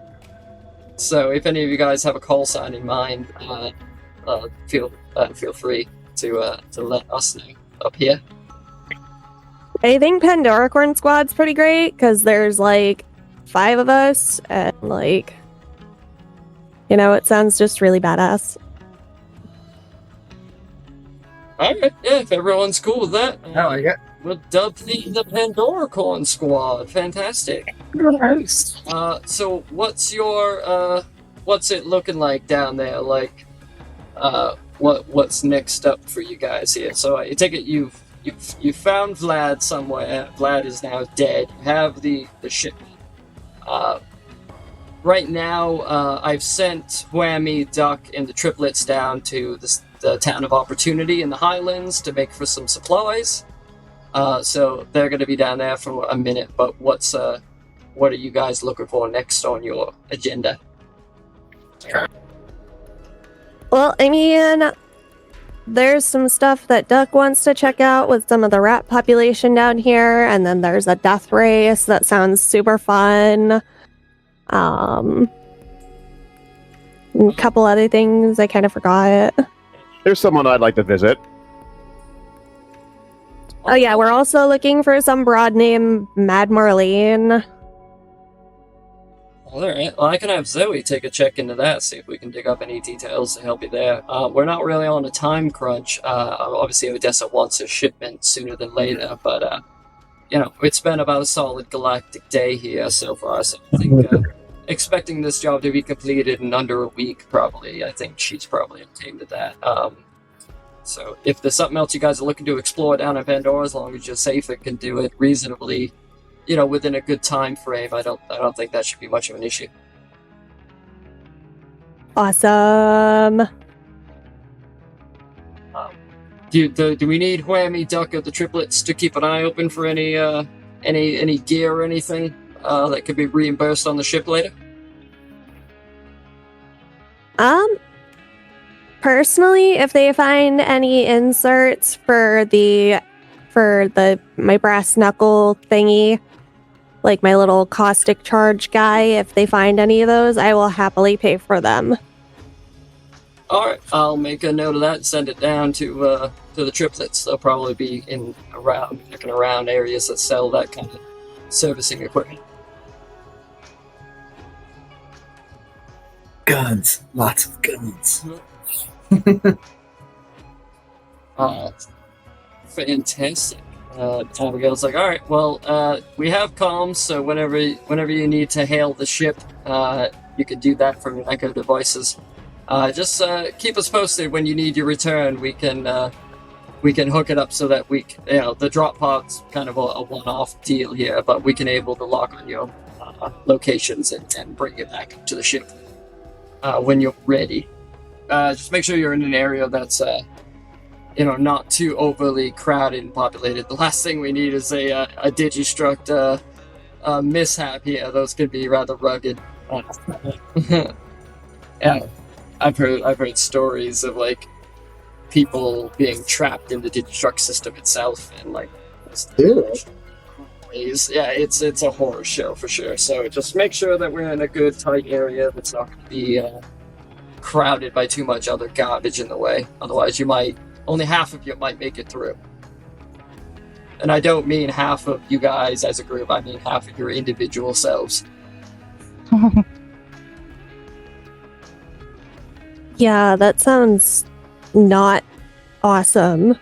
if any of you guys have a call sign in mind, feel free to let us know up here. I think Pandoracorn Squad's pretty great because there's like 5 of us, and like, it sounds just really badass. Alright, yeah, if everyone's cool with that, we'll dub the Pandoracorn Squad. Fantastic. Nice. So what's it looking like down there? Like, what's next up for you guys here? So I take it you found Vlad somewhere. Vlad is now dead. You have the shipment. Right now, I've sent Whammy, Duck, and the triplets down to the town of Opportunity in the Highlands to make for some supplies. So they're going to be down there for a minute. But what are you guys looking for next on your agenda? Well, I mean, there's some stuff that Duck wants to check out with some of the rat population down here, and then there's a death race that sounds super fun. A couple other things I kind of forgot. There's someone I'd like to visit. Oh yeah, we're also looking for some broad name Mad Marlene. Alright, well I can have Zoe take a check into that, see if we can dig up any details to help you there. We're not really on a time crunch. Obviously Odessa wants a shipment sooner than later, but it's been about a solid galactic day here so far, so I think expecting this job to be completed in under a week, probably. I think she's probably okay with that. So if there's something else you guys are looking to explore down in Pandora, as long as you're safe and can do it reasonably within a good time frame, I don't think that should be much of an issue. Awesome. Do we need Whammy, Duck, or the triplets to keep an eye open for any gear or anything that could be reimbursed on the ship later? Personally, if they find any inserts for my brass knuckle thingy, like my little caustic charge guy, if they find any of those, I will happily pay for them. Alright, I'll make a note of that and send it down to the triplets. They'll probably be looking around areas that sell that kind of servicing equipment. Guns. Lots of guns. Fantastic. Abigail's like, alright, well, we have comms, so whenever you need to hail the ship, you can do that from your Echo devices. Just keep us posted when you need your return. We can hook it up so that the drop pod's kind of a one-off deal here, but we can able to lock on your locations and bring it back to the ship when you're ready. Just make sure you're in an area that's not too overly crowded and populated. The last thing we need is a Digistruct mishap here. Those could be rather rugged. Yeah. I've heard stories of like people being trapped in the Digistruct system itself, and like ways. Yeah, it's a horror show for sure. So just make sure that we're in a good tight area that's not going to be crowded by too much other garbage in the way. Otherwise, only half of you might make it through. And I don't mean half of you guys as a group. I mean half of your individual selves. Yeah, that sounds not awesome.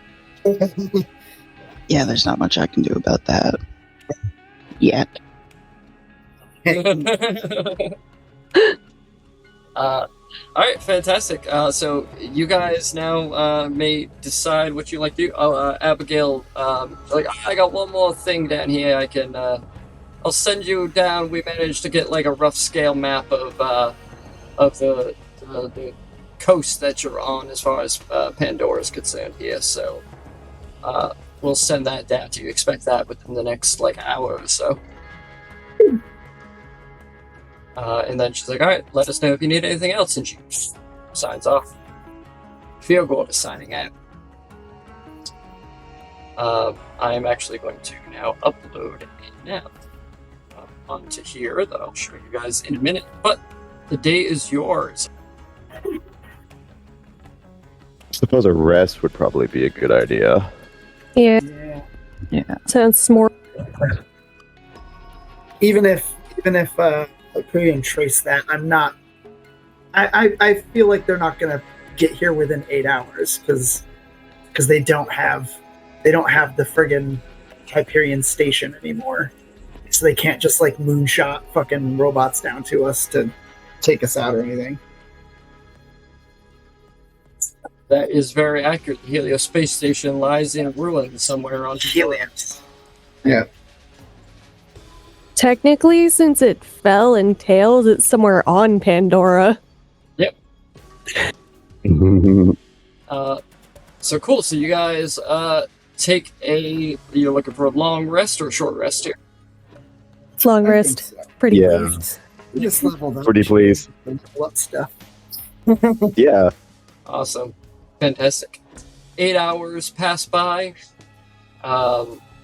Yeah, there's not much I can do about that. Yet. Alright, fantastic. So you guys now may decide what you like to do. Abigail, I got one more thing down here. I'll send you down. We managed to get like a rough scale map of the coast that you're on as far as Pandora is concerned here. So we'll send that down to you. Expect that within the next hour or so. And then she's like, alright, let us know if you need anything else, and she signs off. Fieldgold is signing out. I am actually going to now upload a map onto here that I'll show you guys in a minute, but the day is yours. Suppose a rest would probably be a good idea. Yeah. Sounds more. Even if Puri and Trace that, I feel like they're not gonna get here within 8 hours because they don't have the friggin' Hyperion station anymore, so they can't just moonshot fucking robots down to us to take us out or anything. That is very accurate. The Helios space station lies in ruins somewhere on Helios. Yeah. Technically, since it fell in Tails, it's somewhere on Pandora. Yep. So cool. So you guys take you're looking for a long rest or a short rest here? It's long rest. So. Pretty pleased. We just leveled up. Pretty pleased. What stuff? Yeah. Awesome. Fantastic. 8 hours pass by,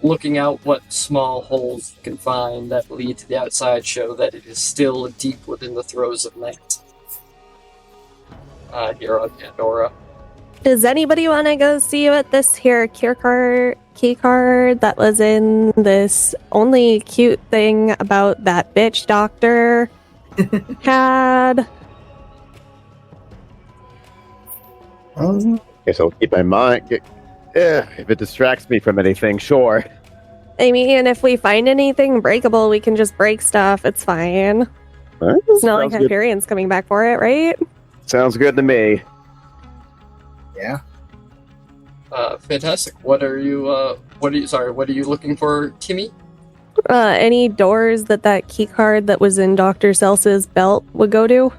looking out what small holes you can find that lead to the outside show that it is still deep within the throes of night here on Pandora. Does anybody want to go see what this here key card that was in this only cute thing about that bitch doctor had? Guess I'll keep my mind. If it distracts me from anything, sure. I mean, if we find anything breakable, we can just break stuff. It's fine. It's not like Hyperion's coming back for it, right? Sounds good to me. Yeah. Fantastic. What are you looking for, Timmy? Any doors that key card that was in Dr. Celsa's belt would go to?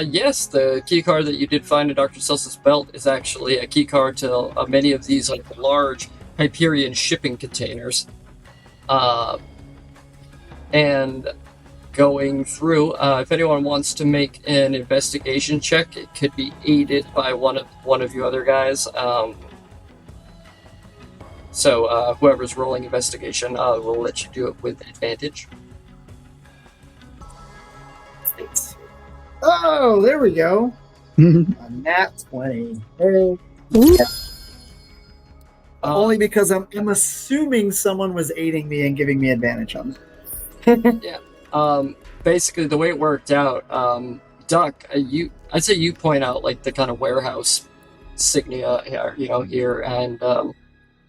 Yes, the key card that you did find in Dr. Celsa's belt is actually a key card to many of these like large Hyperion shipping containers. And going through, if anyone wants to make an investigation check, it could be aided by one of you other guys. So whoever's rolling investigation, we'll let you do it with advantage. Oh, there we go. A nat 20. Hey. Only because I'm assuming someone was aiding me and giving me advantage on it. Yeah. Basically, the way it worked out, Duck, I'd say you point out like the kind of warehouse signia here, and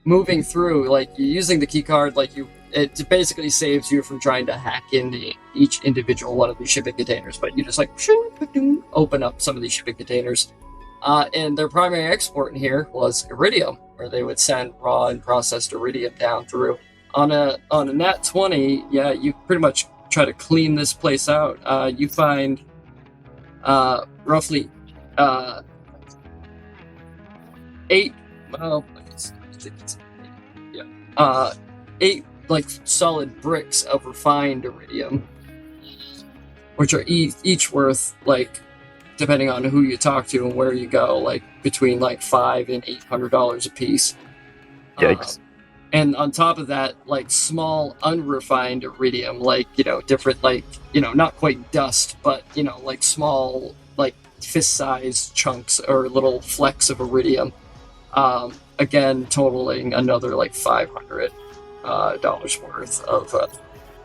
moving through, like using the key card, it basically saves you from trying to hack into each individual one of these shipping containers. But you just open up some of these shipping containers, and their primary export in here was iridium, where they would send raw and processed iridium down through. On a nat 20, yeah, you pretty much try to clean this place out. You find roughly 8. Well, yeah, 8 like solid bricks of refined iridium, which are each worth, like, depending on who you talk to and where you go, like between like $500 and $800 a piece. Yikes. And on top of that, like small unrefined iridium, like, different, like, not quite dust, but, like small, like fist-sized chunks or little flecks of iridium. Again, totaling another like $500 worth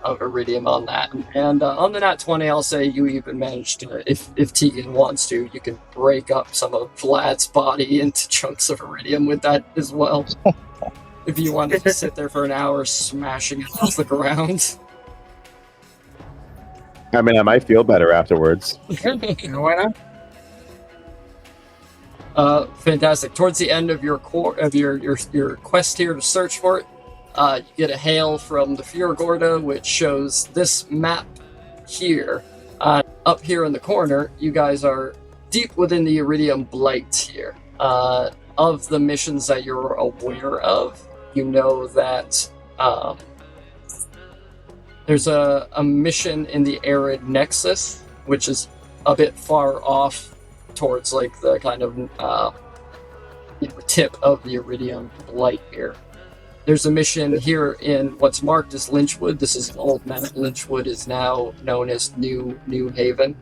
of iridium on that. And on the nat 20, I'll say you even managed to, if Tegan wants to, you can break up some of Vlad's body into chunks of iridium with that as well. If you wanted to sit there for an hour smashing it off the ground. I mean, I might feel better afterwards. Why not? Fantastic. Towards the end of your quest here to search for it, you get a hail from the Furigorda, which shows this map here. Up here in the corner, you guys are deep within the Iridium Blight here. Of the missions that you're aware of, you know that there's a mission in the Arid Nexus, which is a bit far off towards like the kind of tip of the Iridium Blight here. There's a mission here in what's marked as Lynchwood. This is an old map. Lynchwood is now known as New Haven.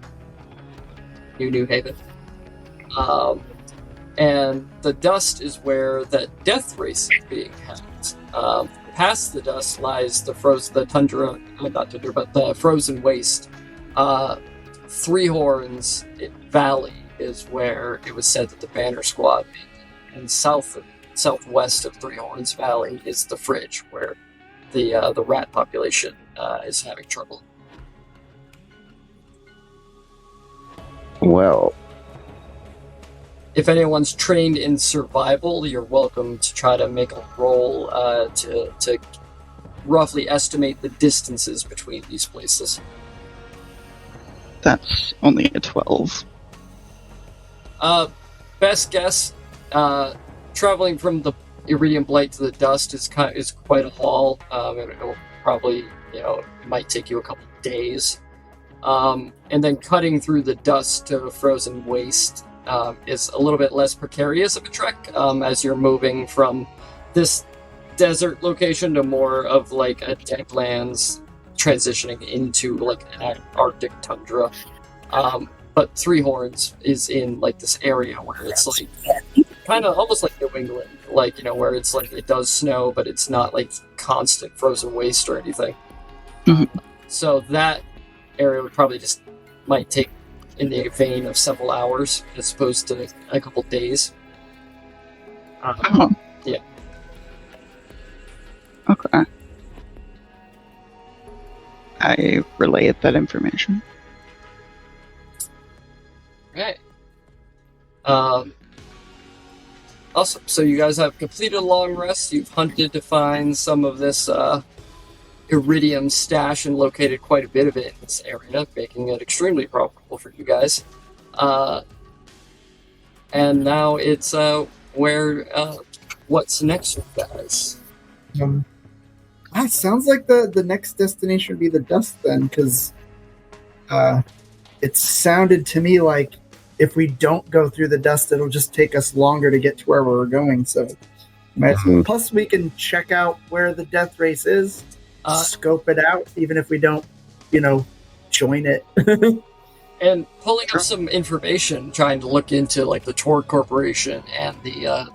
New Haven. And the dust is where the death race is being held. Past the dust lies the frozen waste. Three Horns Valley is where it was said that the Banner Squad, and southwest of Three Horns Valley is the Fridge, where the rat population is having trouble. Well, if anyone's trained in survival, you're welcome to try to make a roll to roughly estimate the distances between these places. That's only a 12. Best guess, traveling from the Iridium Blight to the dust is quite a haul. It'll probably, might take you a couple days. And then cutting through the dust to frozen waste is a little bit less precarious of a trek, as you're moving from this desert location to more of like a deadlands, transitioning into like an Arctic tundra. But Three Horns is in like this area where it's like kind of almost like New England, like, where it's like it does snow, but it's not like constant frozen waste or anything. Mm-hmm. So that area would probably might take in the vein of several hours as opposed to a couple days. Yeah. Okay. I relayed that information. Okay. Awesome. So you guys have completed a long rest. You've hunted to find some of this iridium stash and located quite a bit of it in this area, making it extremely profitable for you guys. And now it's what's next with guys? It sounds like the next destination would be the dust then, because it sounded to me like if we don't go through the dust, it'll just take us longer to get to where we're going. So, plus we can check out where the death race is, scope it out, even if we don't, join it. And pulling up some information, trying to look into like the Torg Corporation and the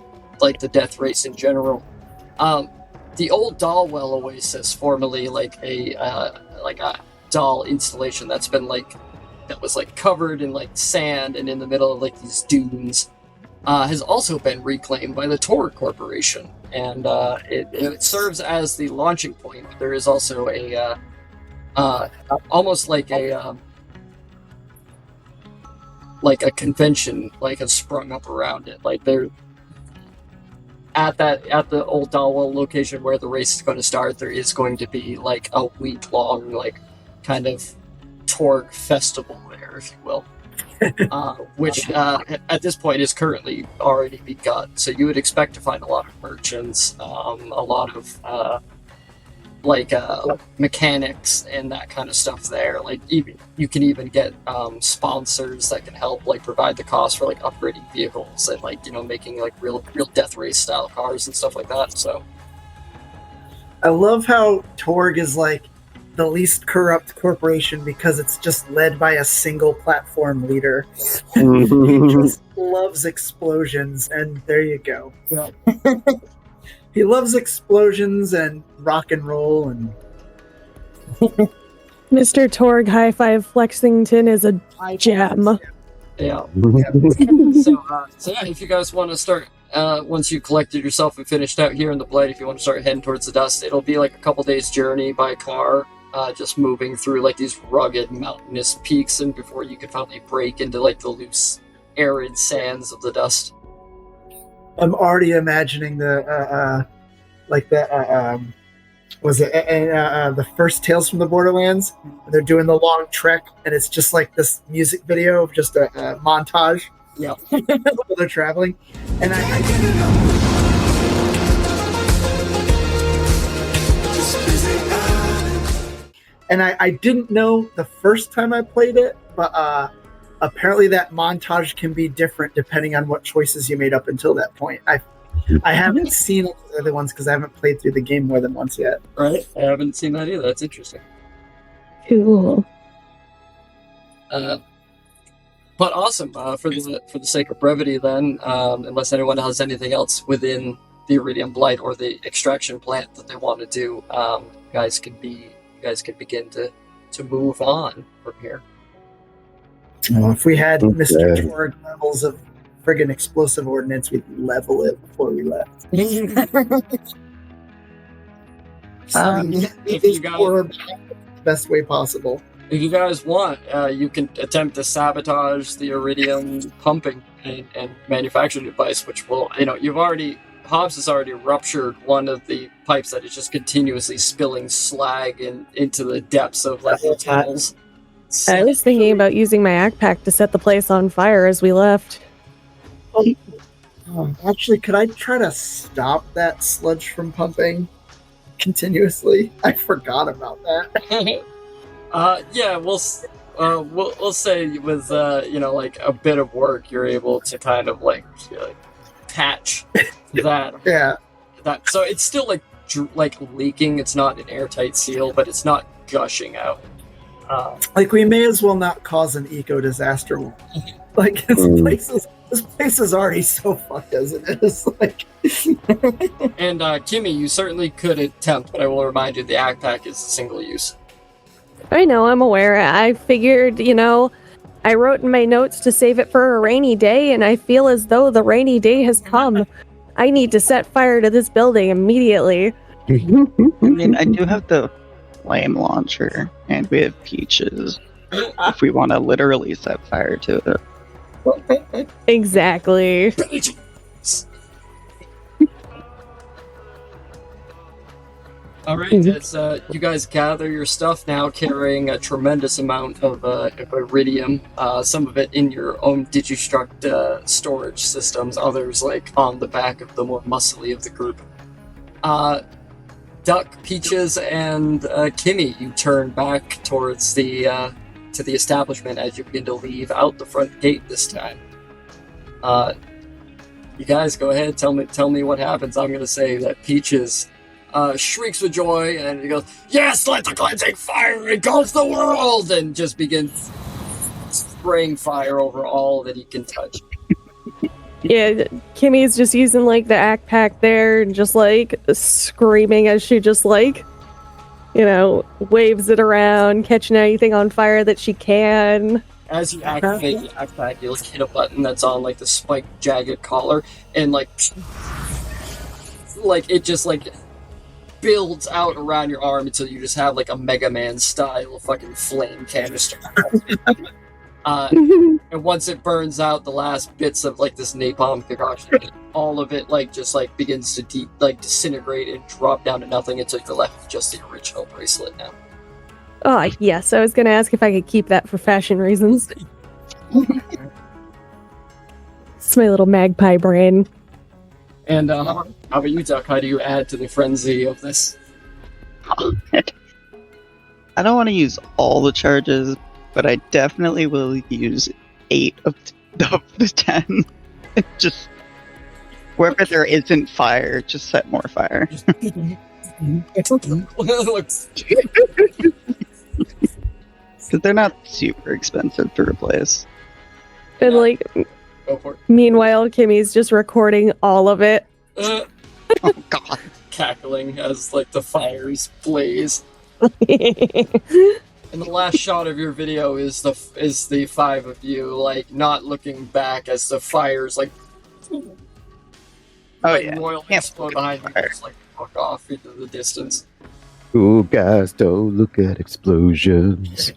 the death race in general. The old Dalwell Oasis, formerly like a doll installation that was covered in sand and in the middle of these dunes, has also been reclaimed by the Torg Corporation, and it serves as the launching point. There is also a almost like a convention has sprung up around it. They're at the old Dalwell location where the race is going to start. There is going to be a week-long kind of Torg festival there, if you will, which at this point is currently already begun. So you would expect to find a lot of merchants, a lot of mechanics and that kind of stuff there. Even you can even get sponsors that can help provide the cost for upgrading vehicles and making real death race style cars and stuff like that. So I love how Torg is the least corrupt corporation because it's just led by a single platform leader. He just loves explosions, and there you go. Yeah. He loves explosions and rock and roll, and Mr. Torg High Five Flexington is a gem. Yeah. So yeah, if you guys want to start, once you collected yourself and finished out here in the Blight, if you want to start heading towards the dust, it'll be a couple days journey by car, just moving through these rugged mountainous peaks, and before you can finally break into the loose, arid sands of the dust. I'm already imagining the first Tales from the Borderlands. They're doing the long trek, and it's just this music video of just a montage. Yeah, while they're traveling, and I didn't know the first time I played it, but apparently that montage can be different depending on what choices you made up until that point. I haven't seen all the other ones because I haven't played through the game more than once yet. Right, I haven't seen that either. That's interesting. Cool. But awesome. For the sake of brevity, then, unless anyone has anything else within the Iridium Blight or the extraction plant that they want to do, you guys can begin to move on from here. Well, if we had Mr. Torg levels of friggin' explosive ordnance, we'd level it before we left. If you guys, the best way possible. If you guys want, you can attempt to sabotage the iridium pumping and manufacturing device, which will, Hobbs has already ruptured one of the pipes that is just continuously spilling slag into the depths of the tunnels. I was thinking about using my backpack to set the place on fire as we left. Actually, could I try to stop that sludge from pumping continuously? I forgot about that. Yeah, we'll say with a bit of work, you're able to kind of patch that. Yeah. That, so it's still leaking. It's not an airtight seal, but it's not gushing out. We may as well not cause an eco disaster. This place is already so fucked as it is. And Kimmy, you certainly could attempt, but I will remind you the backpack is single use. I know, I'm aware. I figured, I wrote in my notes to save it for a rainy day, and I feel as though the rainy day has come. I need to set fire to this building immediately. I do have the flame launcher, and we have peaches. If we want to literally set fire to it. Exactly. All right, as you guys gather your stuff now, carrying a tremendous amount of iridium, some of it in your own Digistruct storage systems, others like on the back of the more muscly of the group. Duck, Peaches, and Kimmy, you turn back towards the to the establishment as you begin to leave out the front gate this time. You guys go ahead, tell me what happens. I'm gonna say that Peaches shrieks with joy and he goes, "Yes, let the cleansing fire engulf the world!" and just begins spraying fire over all that he can touch. Yeah, Kimmy's just using like the act pack there and just like screaming as she just like, waves it around, catching anything on fire that she can. As you activate the act pack, you hit a button that's on like the spiked jagged collar, and like it just like builds out around your arm until you just have like a Mega Man style fucking flame canister. And once it burns out the last bits of like this napalm concoction, all of it like just like begins to disintegrate and drop down to nothing until you're left with just the original bracelet now. Oh, yes, I was gonna ask if I could keep that for fashion reasons. It's my little magpie brain. And how about you, Duck? How do you add to the frenzy of this? I don't want to use all the charges, but I definitely will use 8 of the 10. Just wherever there isn't fire, just set more fire. Because they're not super expensive to replace. And Go for it. Meanwhile, Kimmy's just recording all of it. Oh god. Cackling as like the fires blaze. And the last shot of your video is the 5 of you like not looking back as the fires like royally explode behind you, just like fuck off into the distance. Ooh, guys, don't look at explosions.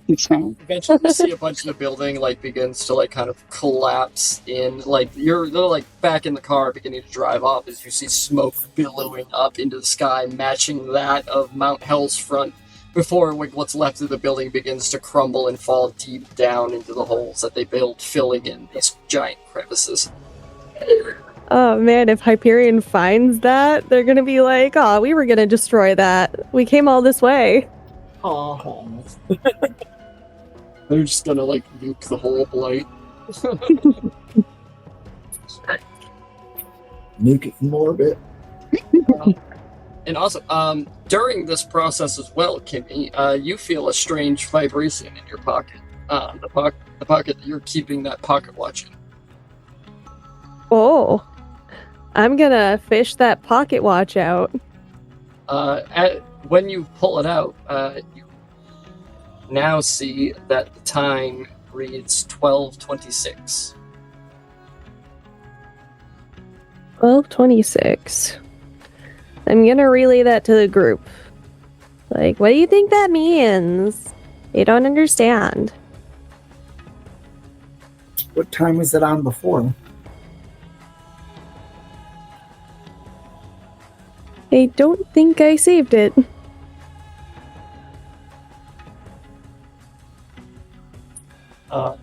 Eventually, you see a bunch of the building like begins to like kind of collapse in. Like they're like back in the car, beginning to drive off as you see smoke billowing up into the sky, matching that of Mount Hell's front. Before what's left of the building begins to crumble and fall deep down into the holes that they built, filling in these giant crevices. Oh man, if Hyperion finds that, they're gonna be like, "Oh, we were gonna destroy that. We came all this way." Oh. They're just gonna like nuke the whole blight. Nuke it from orbit. And also, during this process as well, Kimmy, you feel a strange vibration in your pocket. The pocket that you're keeping that pocket watch in. Oh, I'm gonna fish that pocket watch out. When you pull it out, you now see that the time reads 12:26. 12:26. I'm gonna relay that to the group. Like, what do you think that means? They don't understand. What time was it on before? I don't think I saved it.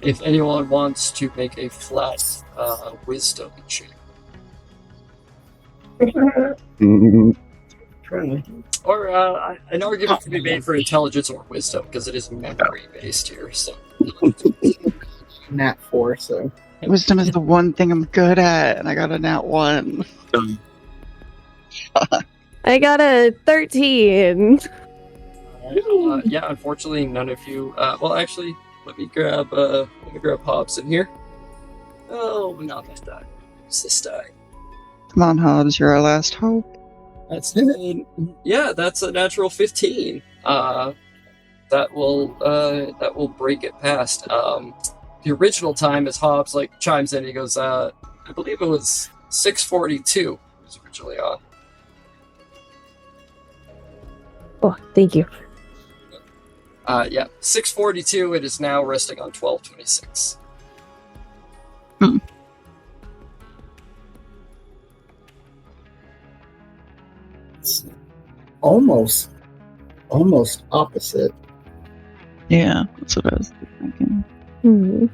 If anyone wants to make a flat wisdom check. Or an argument can be made for intelligence or wisdom, because it is memory-based here, so... Nat 4, so... Wisdom is the one thing I'm good at, and I got a nat 1. I got a 13. Yeah, unfortunately, none of you... well, actually, let me grab Hobbs in here. Oh, not that die. It's this die. Come on, Hobbs, you're our last hope. That's yeah, that's a natural 15. That will break it past. The original time as Hobbs like chimes in, he goes, I believe it was 6:42 was originally on. Oh, thank you. Yeah, 6:42. It is now resting on 12:26. almost opposite. Yeah, that's what I was thinking. Hmm.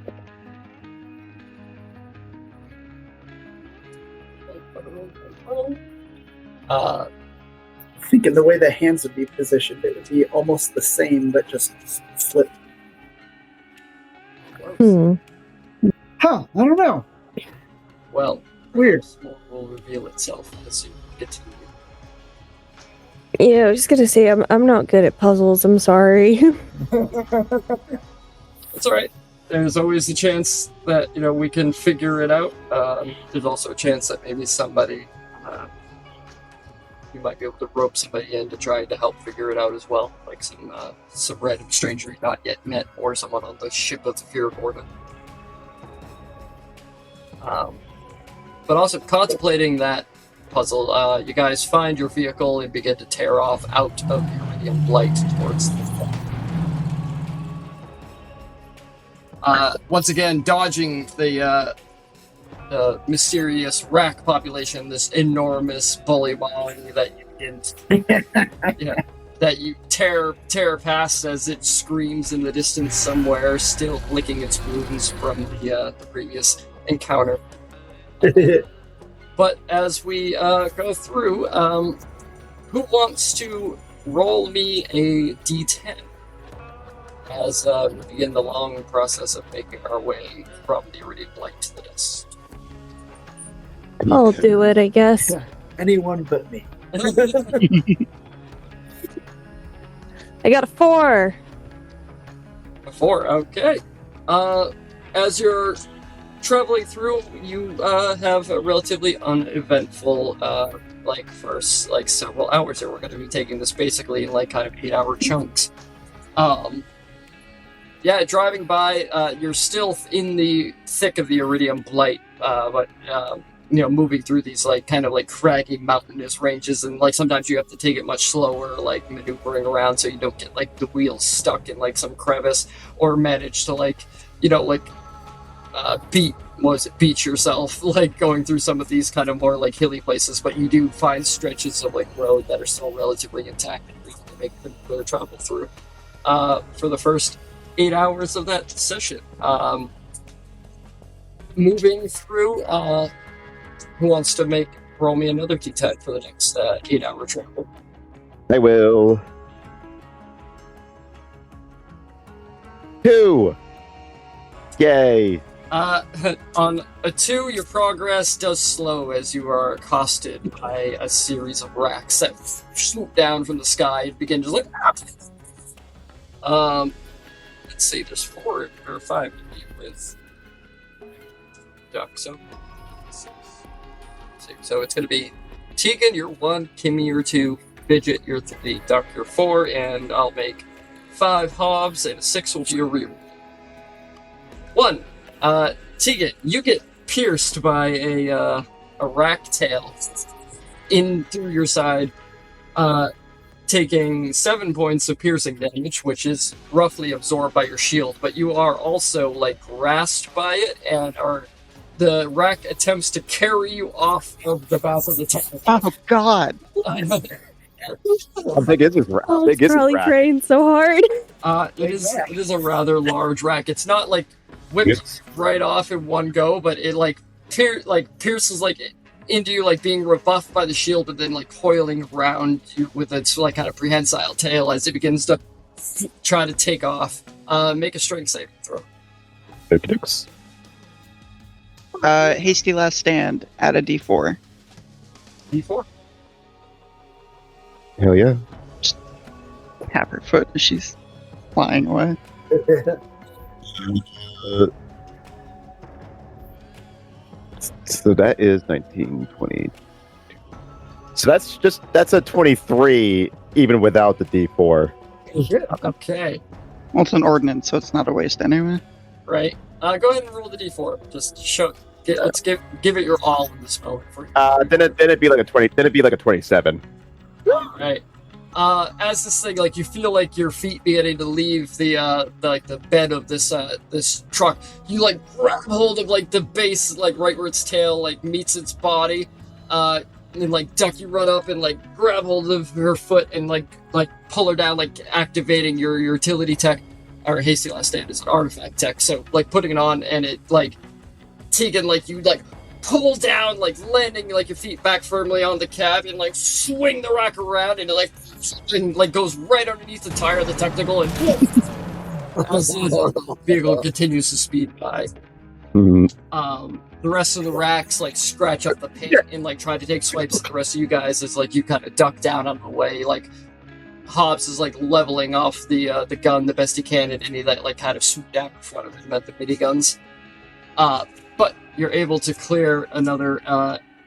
Thinking the way the hands would be positioned, it would be almost the same, but just flipped. Hmm. Huh? I don't know. Well, Weird. will reveal itself as you get to. Yeah, I was just gonna say I'm not good at puzzles. I'm sorry. It's all right. There's always a chance that we can figure it out. There's also a chance that maybe somebody, you might be able to rope somebody in to try to help figure it out as well, like some random stranger you've not yet met, or someone on the ship of the Fear of Orbit. But also contemplating that puzzle, you guys find your vehicle and begin to tear off out of the Iridium Blight towards the front. Once again, dodging the mysterious rack population, this enormous bully body that you begin to, that you tear past as it screams in the distance somewhere, still licking its wounds from the previous encounter. But as we go through, who wants to roll me a d10 as we begin the long process of making our way from the Iridium Blight to the dust? I'll do it, I guess. Anyone but me. I got a 4. A 4, okay. As you're traveling through, you have a relatively uneventful first several hours here. We're going to be taking this basically in kind of 8-hour chunks. Driving by, you're still in the thick of the Iridium Blight, but moving through these kind of craggy mountainous ranges, and sometimes you have to take it much slower, maneuvering around so you don't get the wheels stuck in some crevice, or manage to beach yourself going through some of these kind of more hilly places. But you do find stretches of road that are still relatively intact and to make the travel through for the first 8 hours of that session. Moving through, who wants to roll me another d10 for the next 8-hour travel? I will. 2. Yay. On a 2, your progress does slow as you are accosted by a series of racks that swoop down from the sky and begin to let's see, there's 4 or 5 to be with Duck, so it's going to be Tegan, you're 1, Kimmy, you're 2, Fidget, you're 3, Duck, you're 4, and I'll make 5 Hobbs, and a 6 will be your rear. 1. Tegan, you get pierced by a rack tail in through your side, taking 7 points of piercing damage, which is roughly absorbed by your shield. But you are also grasped by it, and the rack attempts to carry you off of the back of the tail. Oh God! How big is this rack? I was probably praying so hard. It is a rather large rack. It's not whipped right off in one go, but it pierces into you, being rebuffed by the shield, but then coiling around you with its kind of prehensile tail as it begins to try to take off. Make a strength saving throw. Hasty last stand. Add a d4. D4. Hell yeah. Just tap her foot as she's flying away. So that is 19, 20. So that's a 23, even without the D4. Okay. Well, it's an ordnance, so it's not a waste anyway. Right. Go ahead and roll the d4. Just show. Let's give it your all in this moment. Then it'd be like a 20. Then it'd be like a 27. All right. As this thing, you feel your feet beginning to leave the bed of this truck. You grab hold of the base, right where its tail meets its body. And like Duck, you run up and like grab hold of her foot and like pull her down, like activating your utility tech, or hasty last stand is an artifact tech. So like putting it on, and it like Tegan, like you like pull down, like landing like your feet back firmly on the cab, and like swing the rock around, and it like goes right underneath the tire of the technical, and as the vehicle continues to speed by. The rest of the racks like scratch up the paint and like try to take swipes at the rest of you guys as like you kind of duck down on the way. Like Hobbs is like leveling off the gun the best he can, and any that like kind of swoop down in front of him at the miniguns. But you're able to clear another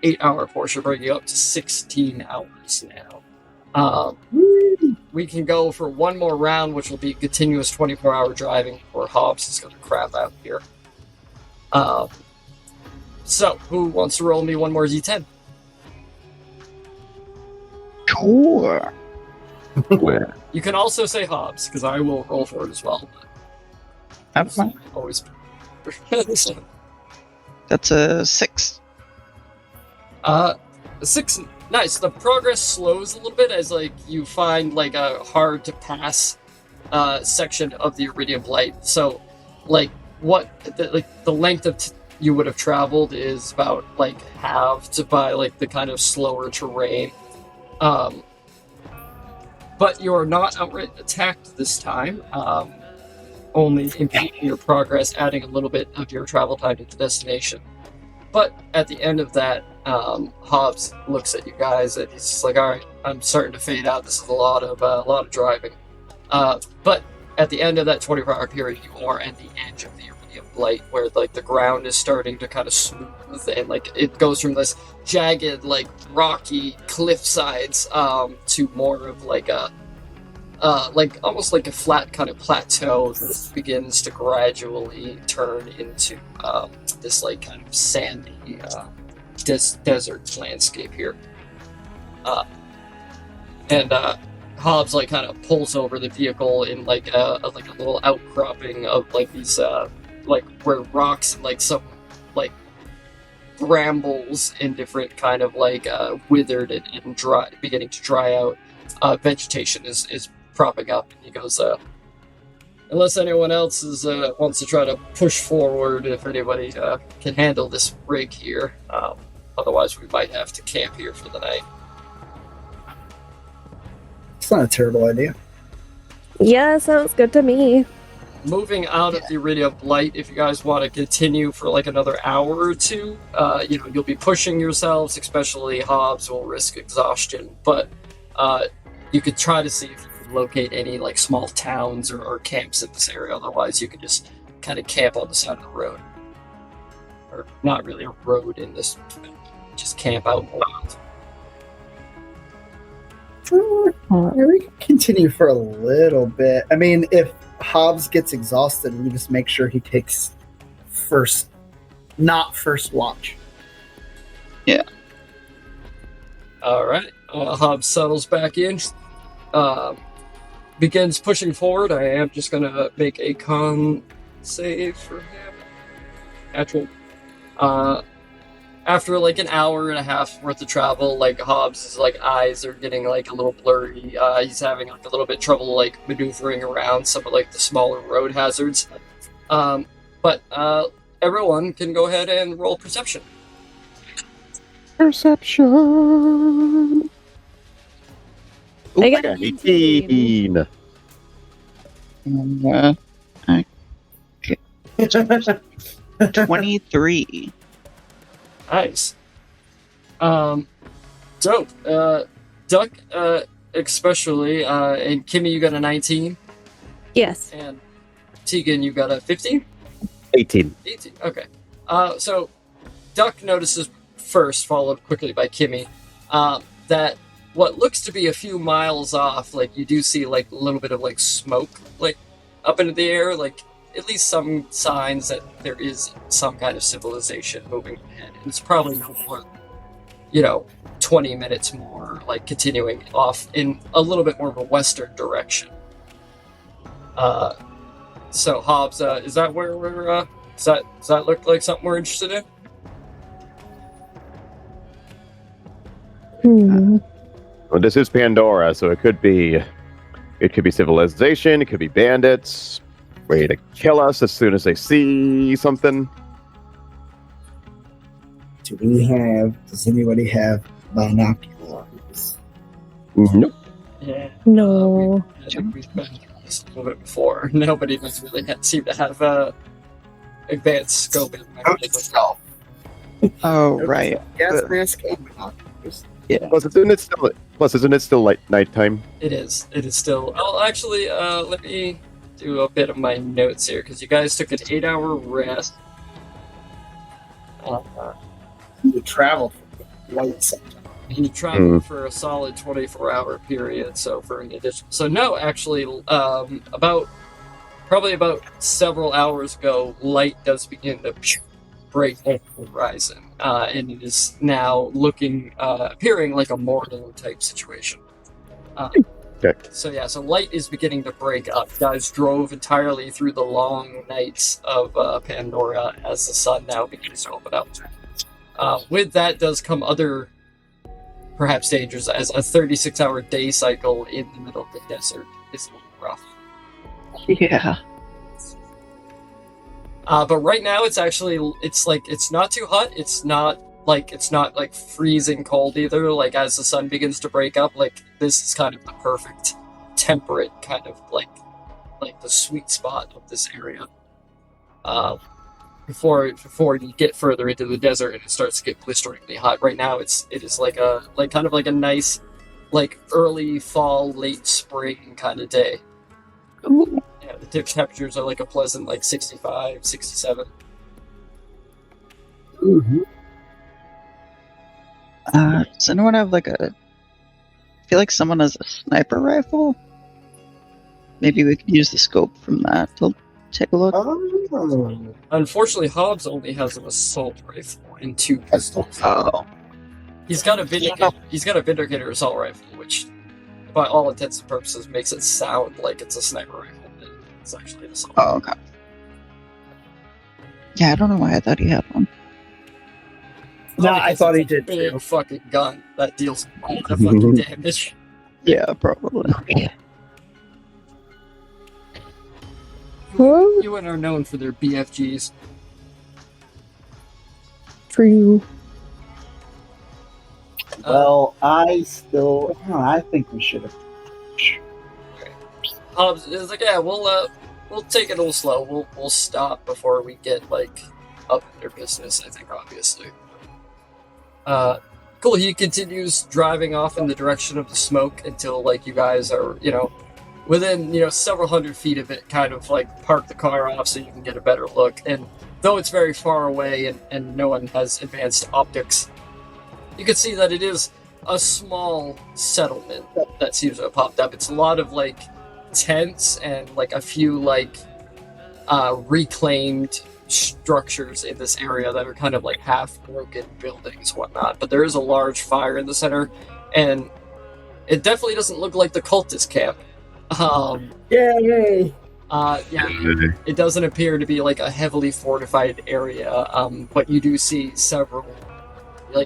8-hour portion, bringing you up to 16 hours now. We can go for one more round, which will be continuous 24-hour driving before Hobbs is going to crap out here. So, who wants to roll me one more Z10? Sure. You can also say Hobbs, because I will roll for it as well. Have fun. Always. That's a 6. 6. Nice. The progress slows a little bit as like you find like a hard to pass section of the Iridium Light. So, like the length of you would have traveled is about like halved by like the kind of slower terrain. But you are not outright attacked this time. Only impeding your progress, adding a little bit of your travel time to the destination. But at the end of that, Hobbs looks at you guys and he's just like, "All right, I'm starting to fade out. This is a lot of driving." But at the end of that 24-hour period, you are at the edge of the Iridium Light, where like the ground is starting to kind of smooth, and like it goes from this jagged, like rocky cliff sides to more of like a like almost like a flat kind of plateau that begins to gradually turn into this like kind of sandy desert landscape here. And Hobbs like kind of pulls over the vehicle in like a little outcropping of like these like where rocks and like some like brambles and different kind of like withered and dry, beginning to dry out vegetation is propping up, and he goes, unless anyone else wants to try to push forward, if anybody can handle this rig here, otherwise we might have to camp here for the night. It's not a terrible idea. Yeah, sounds good to me. Moving out of the Iridium Light, if you guys want to continue for like another hour or two, you'll be pushing yourselves, especially Hobbs will risk exhaustion, but you could try to see if you can locate any like small towns or camps in this area. Otherwise, you could just kind of camp on the side of the road. Or not really a road in this, just camp out in the wild. We can continue for a little bit. I mean, if Hobbs gets exhausted, we just make sure he takes not first watch. Yeah. All right. Hobbs settles back in, begins pushing forward. I am just going to make a con save for him. Natural. After like an hour and a half worth of travel, like Hobbs' like eyes are getting like a little blurry. He's having like a little bit trouble like maneuvering around some of like the smaller road hazards. But everyone can go ahead and roll perception. Perception. I got an 18. Okay. 23. Nice. Dope. Duck, especially, and Kimmy, you got a 19. Yes. And Tegan, you got a 15? 18. 18, okay. So Duck notices first, followed quickly by Kimmy, that what looks to be a few miles off, like you do see like a little bit of like smoke, like up into the air, like at least some signs that there is some kind of civilization moving ahead. And it's probably no more, 20 minutes more, like continuing off in a little bit more of a western direction. So Hobbs, is that where we're, does that look like something we're interested in? Well, this is Pandora, so it could be civilization, it could be bandits, ready to kill us as soon as they see something. Does anybody have binoculars? Nope. Yeah. No. I think we've been through this a little bit before. Nobody does really seem to have advanced scoping. Oh, right. Gas mask and binoculars. Yeah. Plus, isn't it still like nighttime? It is. It is still. Oh, actually, let me do a bit of my notes here because you guys took an 8-hour rest. You traveled for light sector. You traveled for a solid 24-hour period. So for an addition, so no, actually, probably about several hours ago, light does begin to break over the horizon, and it is now appearing like a morning type situation. Okay. So yeah, so light is beginning to break up. You guys drove entirely through the long nights of Pandora as the sun now begins to open up. With that does come other, perhaps dangers, as a 36-hour day cycle in the middle of the desert is a little rough. Yeah. But right now it's not too hot. It's not like freezing cold either. Like as the sun begins to break up, like this is kind of the perfect temperate kind of like the sweet spot of this area. Before you get further into the desert and it starts to get blisteringly hot. Right now it is like a nice like early fall, late spring kind of day. Ooh. Yeah, the temperatures are like a pleasant like 65, 67. Mm-hmm. Does anyone have I feel like someone has a sniper rifle? Maybe we could use the scope from that to take a look. Unfortunately, Hobbs only has an assault rifle and 2 pistols. Oh. He's got a Vindicator assault rifle, which, by all intents and purposes, makes it sound like it's a sniper rifle. But it's actually an assault. Oh, okay. Yeah, I don't know why I thought he had one. No, I thought he did Big too. fucking gun that deals a lot of fucking damage. Yeah, probably. UN are known for their BFGs. True. Well, I think we should have. Hobbs is like, yeah, we'll take it a little slow. We'll stop before we get up in their business. I think obviously. Cool. He continues driving off in the direction of the smoke until you guys are within several hundred feet of it. Kind of park the car off so you can get a better look. And though it's very far away and no one has advanced optics, you can see that it is a small settlement that seems to have popped up. It's a lot of tents and a few reclaimed structures in this area that are kind of half broken buildings, whatnot. But there is a large fire in the center, and it definitely doesn't look like the cultist camp. Yay! It doesn't appear to be a heavily fortified area, but you do see several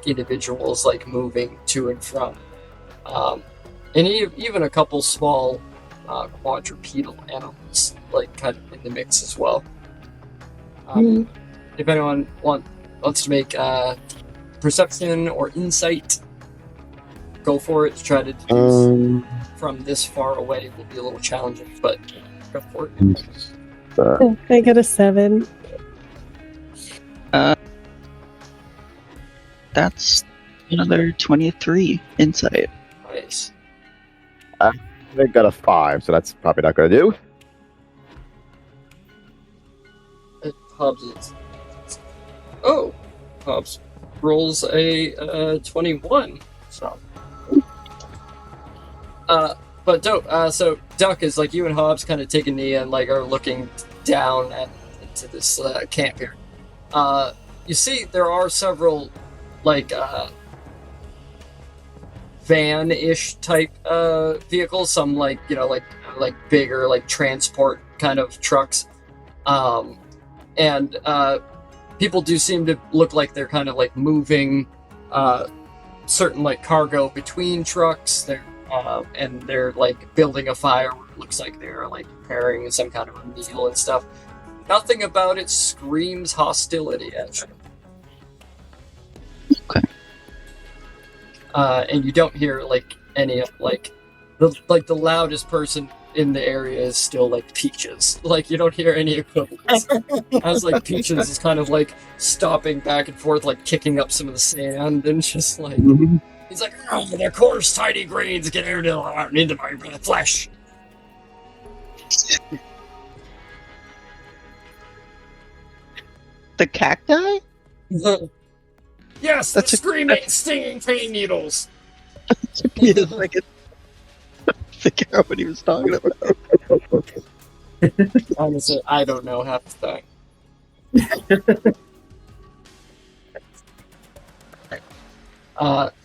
individuals moving to and from, and even a couple small quadrupedal animals kind of in the mix as well. If anyone wants to make perception or insight, go for it. To try to deduce from this far away will be a little challenging, but go for it. I got a 7. That's another 23 insight. Nice. I got a 5, so that's probably not going to do. Hobbs rolls a 21. So, but dope. So Duck is you and Hobbs kind of take a knee and are looking down into this camp here. You see there are several van-ish type vehicles. Some bigger transport kind of trucks. And people do seem to look like they're kind of moving certain like cargo between trucks. And they're like building a fire. It looks like they're like preparing some kind of a meal and stuff. Nothing about it screams hostility, actually. Okay. And you don't hear like any of like the loudest person in the area is still like Peaches. Like you don't hear any equivalents. As like Peaches is kind of like stopping back and forth, like kicking up some of the sand and just like he's like, oh, they're coarse, tiny grains get into my flesh. The cacti? Yes, That's the screaming, stinging pain needles. Yes, I can figure out what he was talking about. Honestly, I don't know half the time.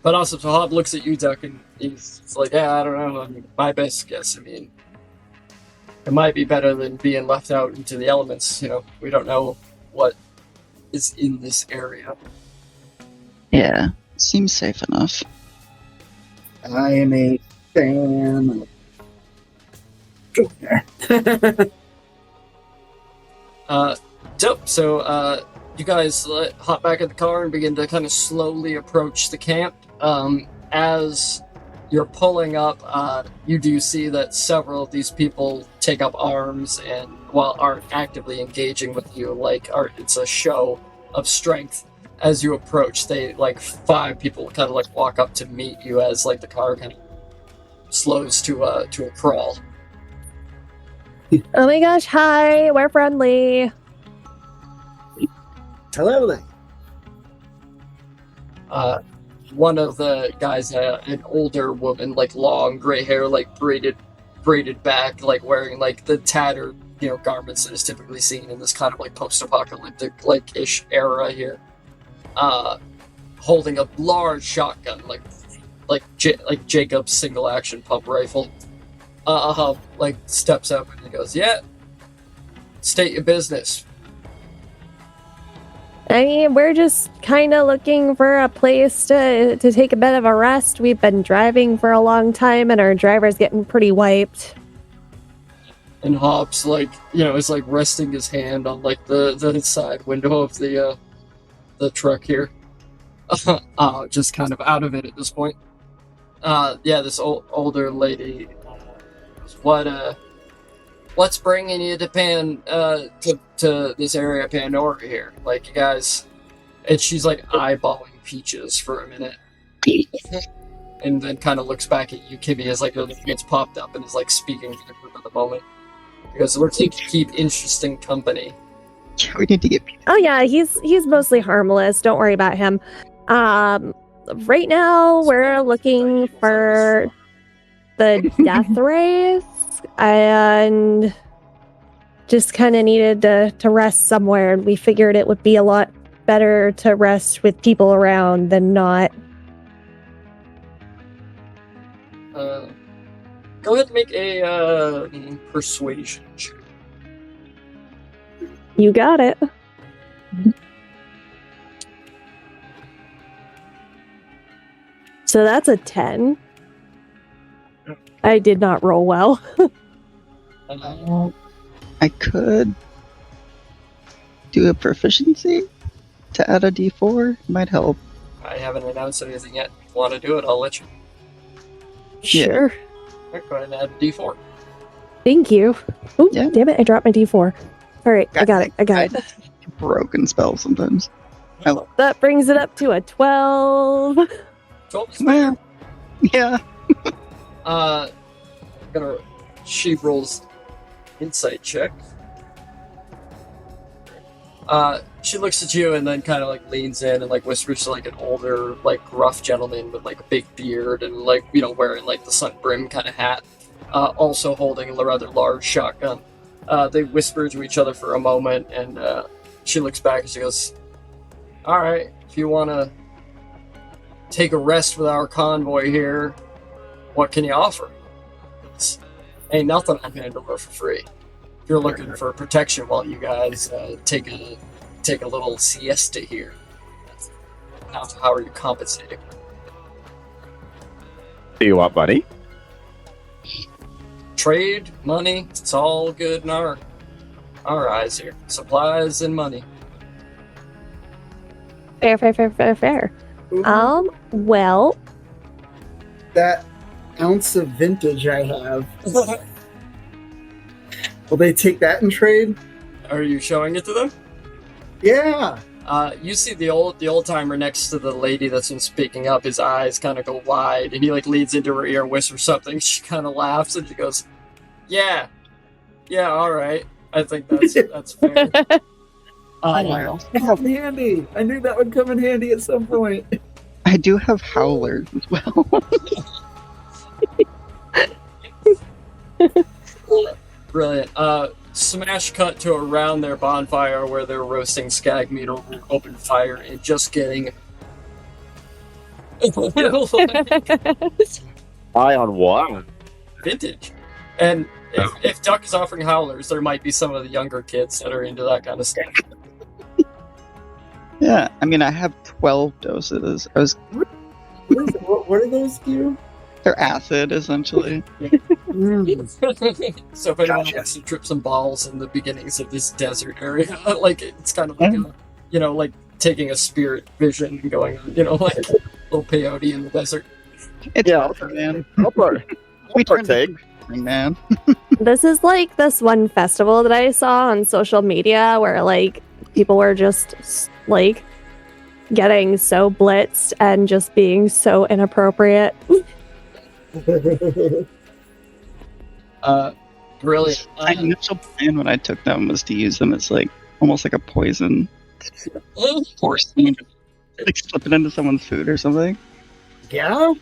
But also, so Hob looks at you, Duck, and he's like, yeah, I don't know. I mean, my best guess, I mean, it might be better than being left out into the elements. You know, we don't know what is in this area. Yeah, seems safe enough. I am a fan. Dope. So, you guys hop back in the car and begin to kind of slowly approach the camp. As you're pulling up, you do see that several of these people take up arms and, while aren't actively engaging with you, like it's a show of strength. As you approach, they like 5 people kind of like walk up to meet you as like the car kind of slows to a crawl. Oh my gosh, hi, we're friendly. Hello there. One of the guys, an older woman, like long gray hair, like braided back, like wearing like the tattered, garments that is typically seen in this kind of like post-apocalyptic like ish era here. Holding a large shotgun, like Jacob's single action pump rifle. Like steps up and he goes, "Yeah, state your business." I mean, we're just kind of looking for a place to take a bit of a rest. We've been driving for a long time and our driver's getting pretty wiped. And Hobbs, is like resting his hand on like the side window of the truck here. Just kind of out of it at this point. This older lady goes, what's bringing you to to this area of Pandora here? Like, you guys... And she's, like, eyeballing Peaches for a minute. And then kind of looks back at you, Kimmy, as, like, her gets popped up and is, like, speaking to the group at the moment. Because we're looking to keep interesting company. Yeah, we need to get Peaches. Oh yeah, he's mostly harmless. Don't worry about him. Right now, we're looking for the death race. And just kind of needed to rest somewhere, and we figured it would be a lot better to rest with people around than not. Go ahead and make a persuasion check. You got it. So that's a 10. I did not roll well. I could do a proficiency to add a d4. Might help. I haven't announced anything yet. If you want to do it, I'll let you. Sure. Right, go ahead and add a d4. Thank you. Ooh, Yeah. damn it, I dropped my d4. All right, I got it. Broken spell sometimes. That brings it up to a 12. 12 Well, yeah. She rolls insight check. She looks at you and then kind of like leans in and like whispers to like an older, like gruff gentleman with like a big beard and like, wearing like the sun brim kind of hat, also holding a rather large shotgun. They whisper to each other for a moment and she looks back and she goes, "All right, if you want to take a rest with our convoy here, what can you offer? Ain't nothing on Pandora for free. If you're looking for protection while you guys take a little siesta here, Now, how are you compensating? Do you want money? Trade, money, it's all good in our eyes here. Supplies and money. Fair. Well, That ounce of vintage I have. Will they take that in trade? Are you showing it to them? Yeah. You see the old timer next to the lady that's been speaking up. His eyes kind of go wide, and he like leads into her ear and whispers something. She kind of laughs and she goes, "Yeah, all right. I think that's fair." Wow. Handy. I knew that would come in handy at some point. I do have howlers as well. Brilliant. Smash cut to around their bonfire where they're roasting skag meat over open fire and just getting Eye on what? vintage. And if Duck is offering howlers, there might be some of the younger kids that are into that kind of stuff. Yeah, I mean, I have 12 doses. What are those do? They're acid, essentially. So if anyone wants to trip some balls in the beginnings of this desert area, like it's kind of like like taking a spirit vision and going, like a little peyote in the desert. It's man. We partake. Man. this is like this one festival that I saw on social media where like people were just like getting so blitzed and just being so inappropriate. Brilliant. My initial plan when I took them was to use them as like almost like a poison force, like slip it into someone's food or something. Yeah.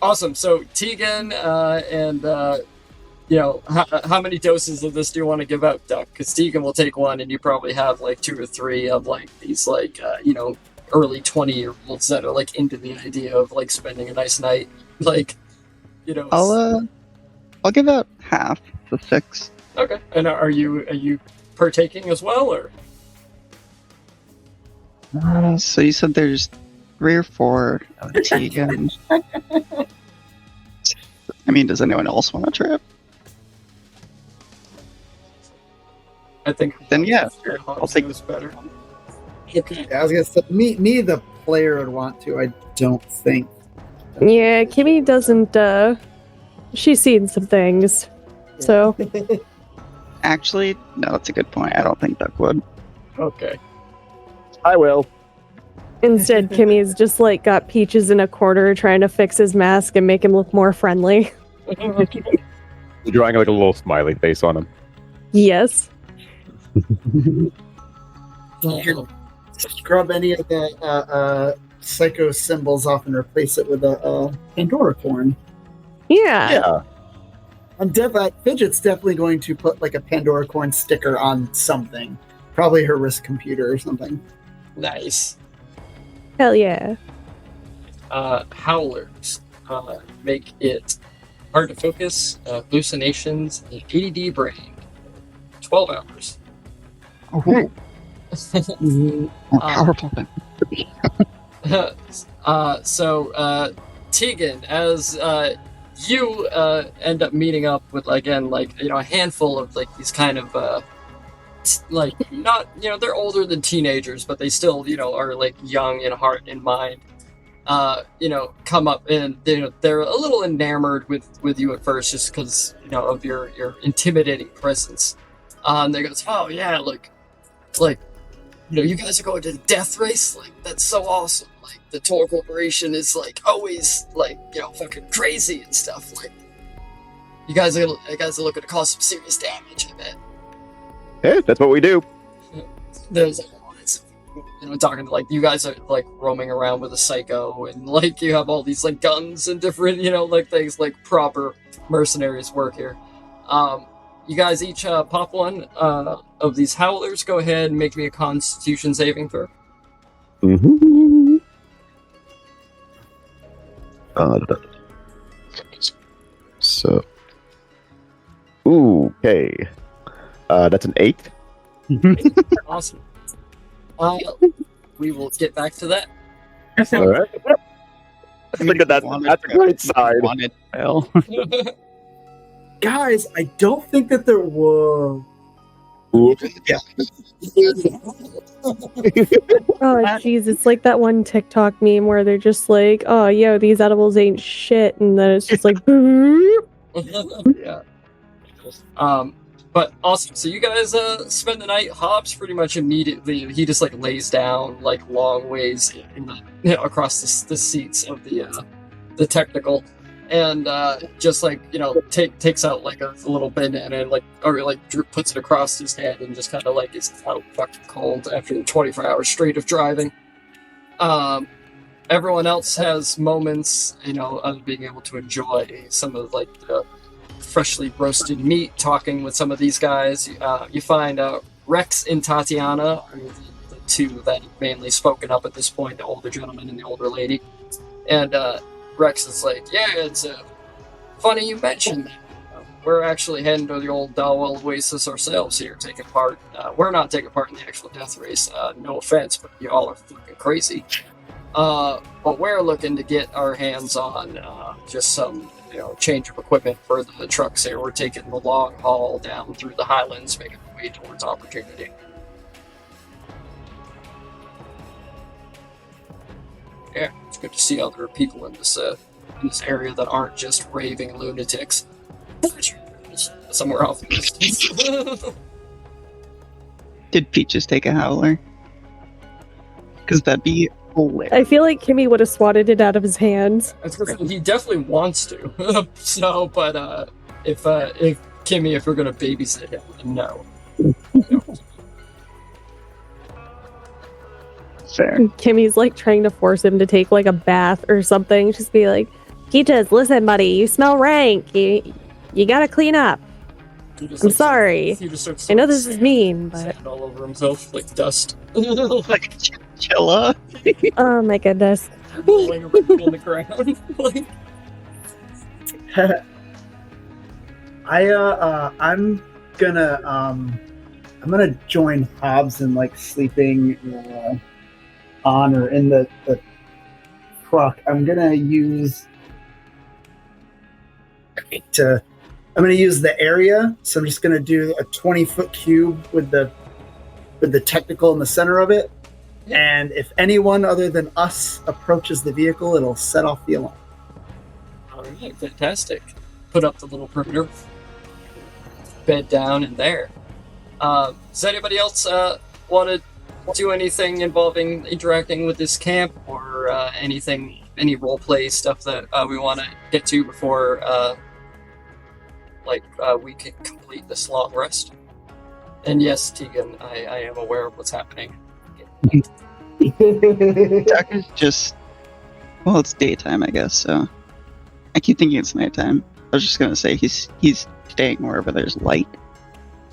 Awesome. So Tegan and how many doses of this do you want to give out, Duck? Because Tegan will take one, and you probably have like 2 or 3 of like these like early 20-year-olds that are like into the idea of like spending a nice night, like I'll give out half the 6. Okay. And are you partaking as well, or? So you said there's 3 or 4 of Tegan. I mean, does anyone else want to trip? I think. Then yeah, I'll take this better. Okay. I was gonna say me the player would want to. I don't think. Yeah, Kimmy doesn't. She's seen some things, so. Actually, no, that's a good point. I don't think Duck would. Okay. I will. Instead, Kimmy's just like got Peaches in a corner trying to fix his mask and make him look more friendly. Drawing like a little smiley face on him. Yes. Scrub any of the psycho symbols off and replace it with a Pandora corn. Yeah. Fidget's definitely going to put like a Pandora corn sticker on something. Probably her wrist computer or something. Nice. Hell yeah. Howlers make it hard to focus, hallucinations, and ADD brain. 12 hours. Oh, more powerful than. So Tegan, as you end up meeting up with a handful of like these kind of not they're older than teenagers, but they still are like young in heart and mind. Come up and they're a little enamored with you at first, just because of your intimidating presence. And they goes, oh yeah, like you guys are going to the death race, like that's so awesome. Like the Tor Corporation is like always like fucking crazy and stuff. Like you guys are looking to cause some serious damage, I bet. Yeah, that's what we do. There's talking to like you guys are like roaming around with a psycho, and like you have all these like guns and different like things like proper mercenaries work here. You guys each pop one of these howlers. Go ahead and make me a Constitution saving throw. Mm-hmm. So, okay. That's an 8. Awesome. we will get back to that. All right. I think that's a great sign. Wanted fail. Guys, I don't think that there. Whoa. Oh, jeez, it's like that one TikTok meme where they're just like, oh, yo, these edibles ain't shit, and then it's just like, Yeah. But awesome. So you guys spend the night. Hobbs pretty much immediately, he just like lays down like long ways in the, across the seats of the technical, and just like takes out like a little banana and puts it across his head and just kind of like is out fucking cold after 24 hours straight of driving. Everyone else has moments, of being able to enjoy some of like the freshly roasted meat, talking with some of these guys. You find Rex and Tatiana are the two that have mainly spoken up at this point, the older gentleman and the older lady. And Rex is like, yeah, it's funny you mentioned that. We're actually heading to the old Dalwell Oasis ourselves here, taking part. We're not taking part in the actual death race, no offense, but you all are fucking crazy. But we're looking to get our hands on just some change of equipment for the trucks here. We're taking the long haul down through the highlands, making our way towards opportunity. Yeah, it's good to see other people in this area that aren't just raving lunatics. Somewhere off in the distance. Did Peaches take a howler? Because that'd be hilarious. I feel like Kimmy would have swatted it out of his hands. He definitely wants to. So, but if Kimmy, if we're gonna babysit him, no. Fair. Kimmy's like trying to force him to take like a bath or something. Just be like, Peaches, listen, buddy, you smell rank. You gotta clean up. I'm sorry. I know this is mean, but sand all over himself like dust. Like chinchilla. Oh my goodness. Rolling around on the ground. I'm gonna join Hobbs in like sleeping on or in the truck. I'm gonna use the area, so I'm just gonna do a 20-foot cube with the technical in the center of it, and if anyone other than us approaches the vehicle, it'll set off the alarm. All right, fantastic. Put up the little perimeter, bed down in there. Does anybody else want to do anything involving interacting with this camp, or any role play stuff that we want to get to before we can complete this long rest? And yes, Tegan, I am aware of what's happening. Duck is just, well, it's daytime, I guess. So I keep thinking it's nighttime. I was just gonna say he's staying wherever there's light,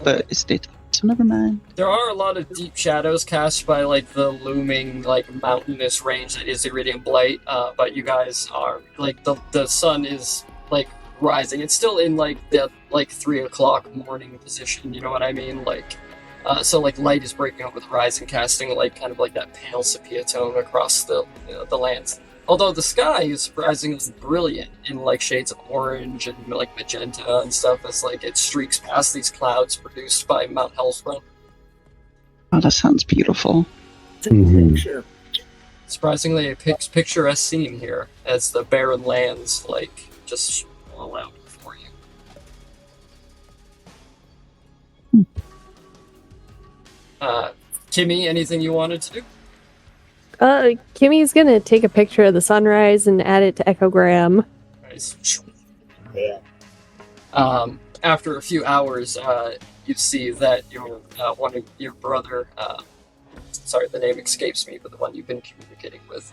but it's daytime, so never mind. There are a lot of deep shadows cast by like the looming mountainous range that is Iridium Blight. But you guys are the sun is rising. It's still in the 3 o'clock morning position. You know what I mean? So light is breaking up with the horizon, casting kind of that pale sepia tone across the lands. Although the sky is surprisingly brilliant in shades of orange and magenta and stuff as it streaks past these clouds produced by Mount Hellsprung. Oh, that sounds beautiful. Picture. Surprisingly, a picturesque scene here as the barren lands just all out before you. Kimmy, anything you wanted to do? Kimmy's gonna take a picture of the sunrise and add it to Echogram. Nice. Yeah. After a few hours, you see that one of your brother, sorry, the name escapes me, but the one you've been communicating with.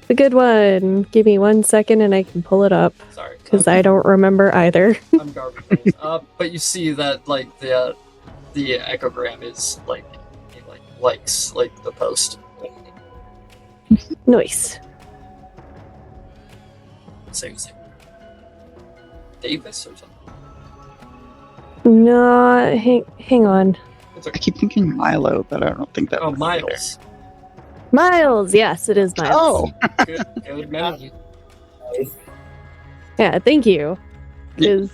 The good one. Give me 1 second and I can pull it up. Sorry. Because I don't remember either. I'm garbage. But you see that the echogram is he likes the post. Nice. Same thing. Davis or something? No, hang on. I keep thinking Milo, but I don't think that. Oh, Miles. Miles, yes, it is Miles. Oh, Good memory. Yeah, thank you. Because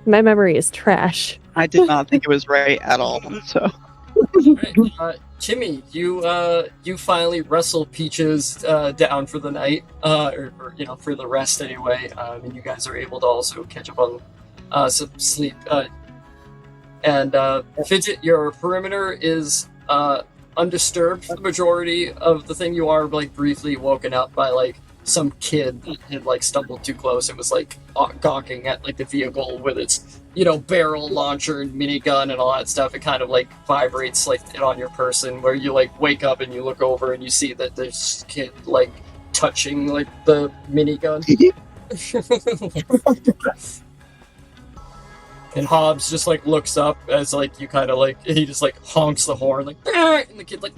my memory is trash. I did not think it was right at all. So Right. Jimmy, you finally wrestle Peaches down for the night, or for the rest anyway. And you guys are able to also catch up on some sleep. And Fidget, your perimeter is undisturbed for the majority of the thing. You are like briefly woken up by like some kid that had like stumbled too close and was like gawking at like the vehicle with its barrel launcher and minigun and all that stuff. It kind of like vibrates like on your person, where you like wake up and you look over and you see that there's kid like touching like the minigun. And Hobbs just like looks up as like you kind of like he just like honks the horn like and the kid like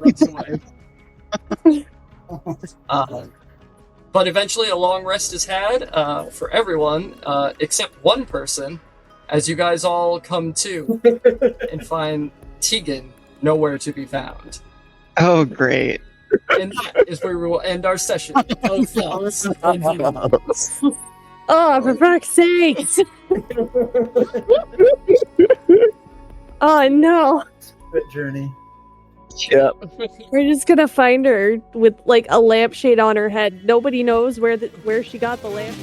runs away. But eventually a long rest is had for everyone except one person, as you guys all come to and find Tegan nowhere to be found. oh great. And that is where we will end our session. Oh, thoughts and feelings. Oh, for fuck's sake! Oh no! Spit journey. yep. We're just gonna find her with like a lampshade on her head. Nobody knows where she got the lamp.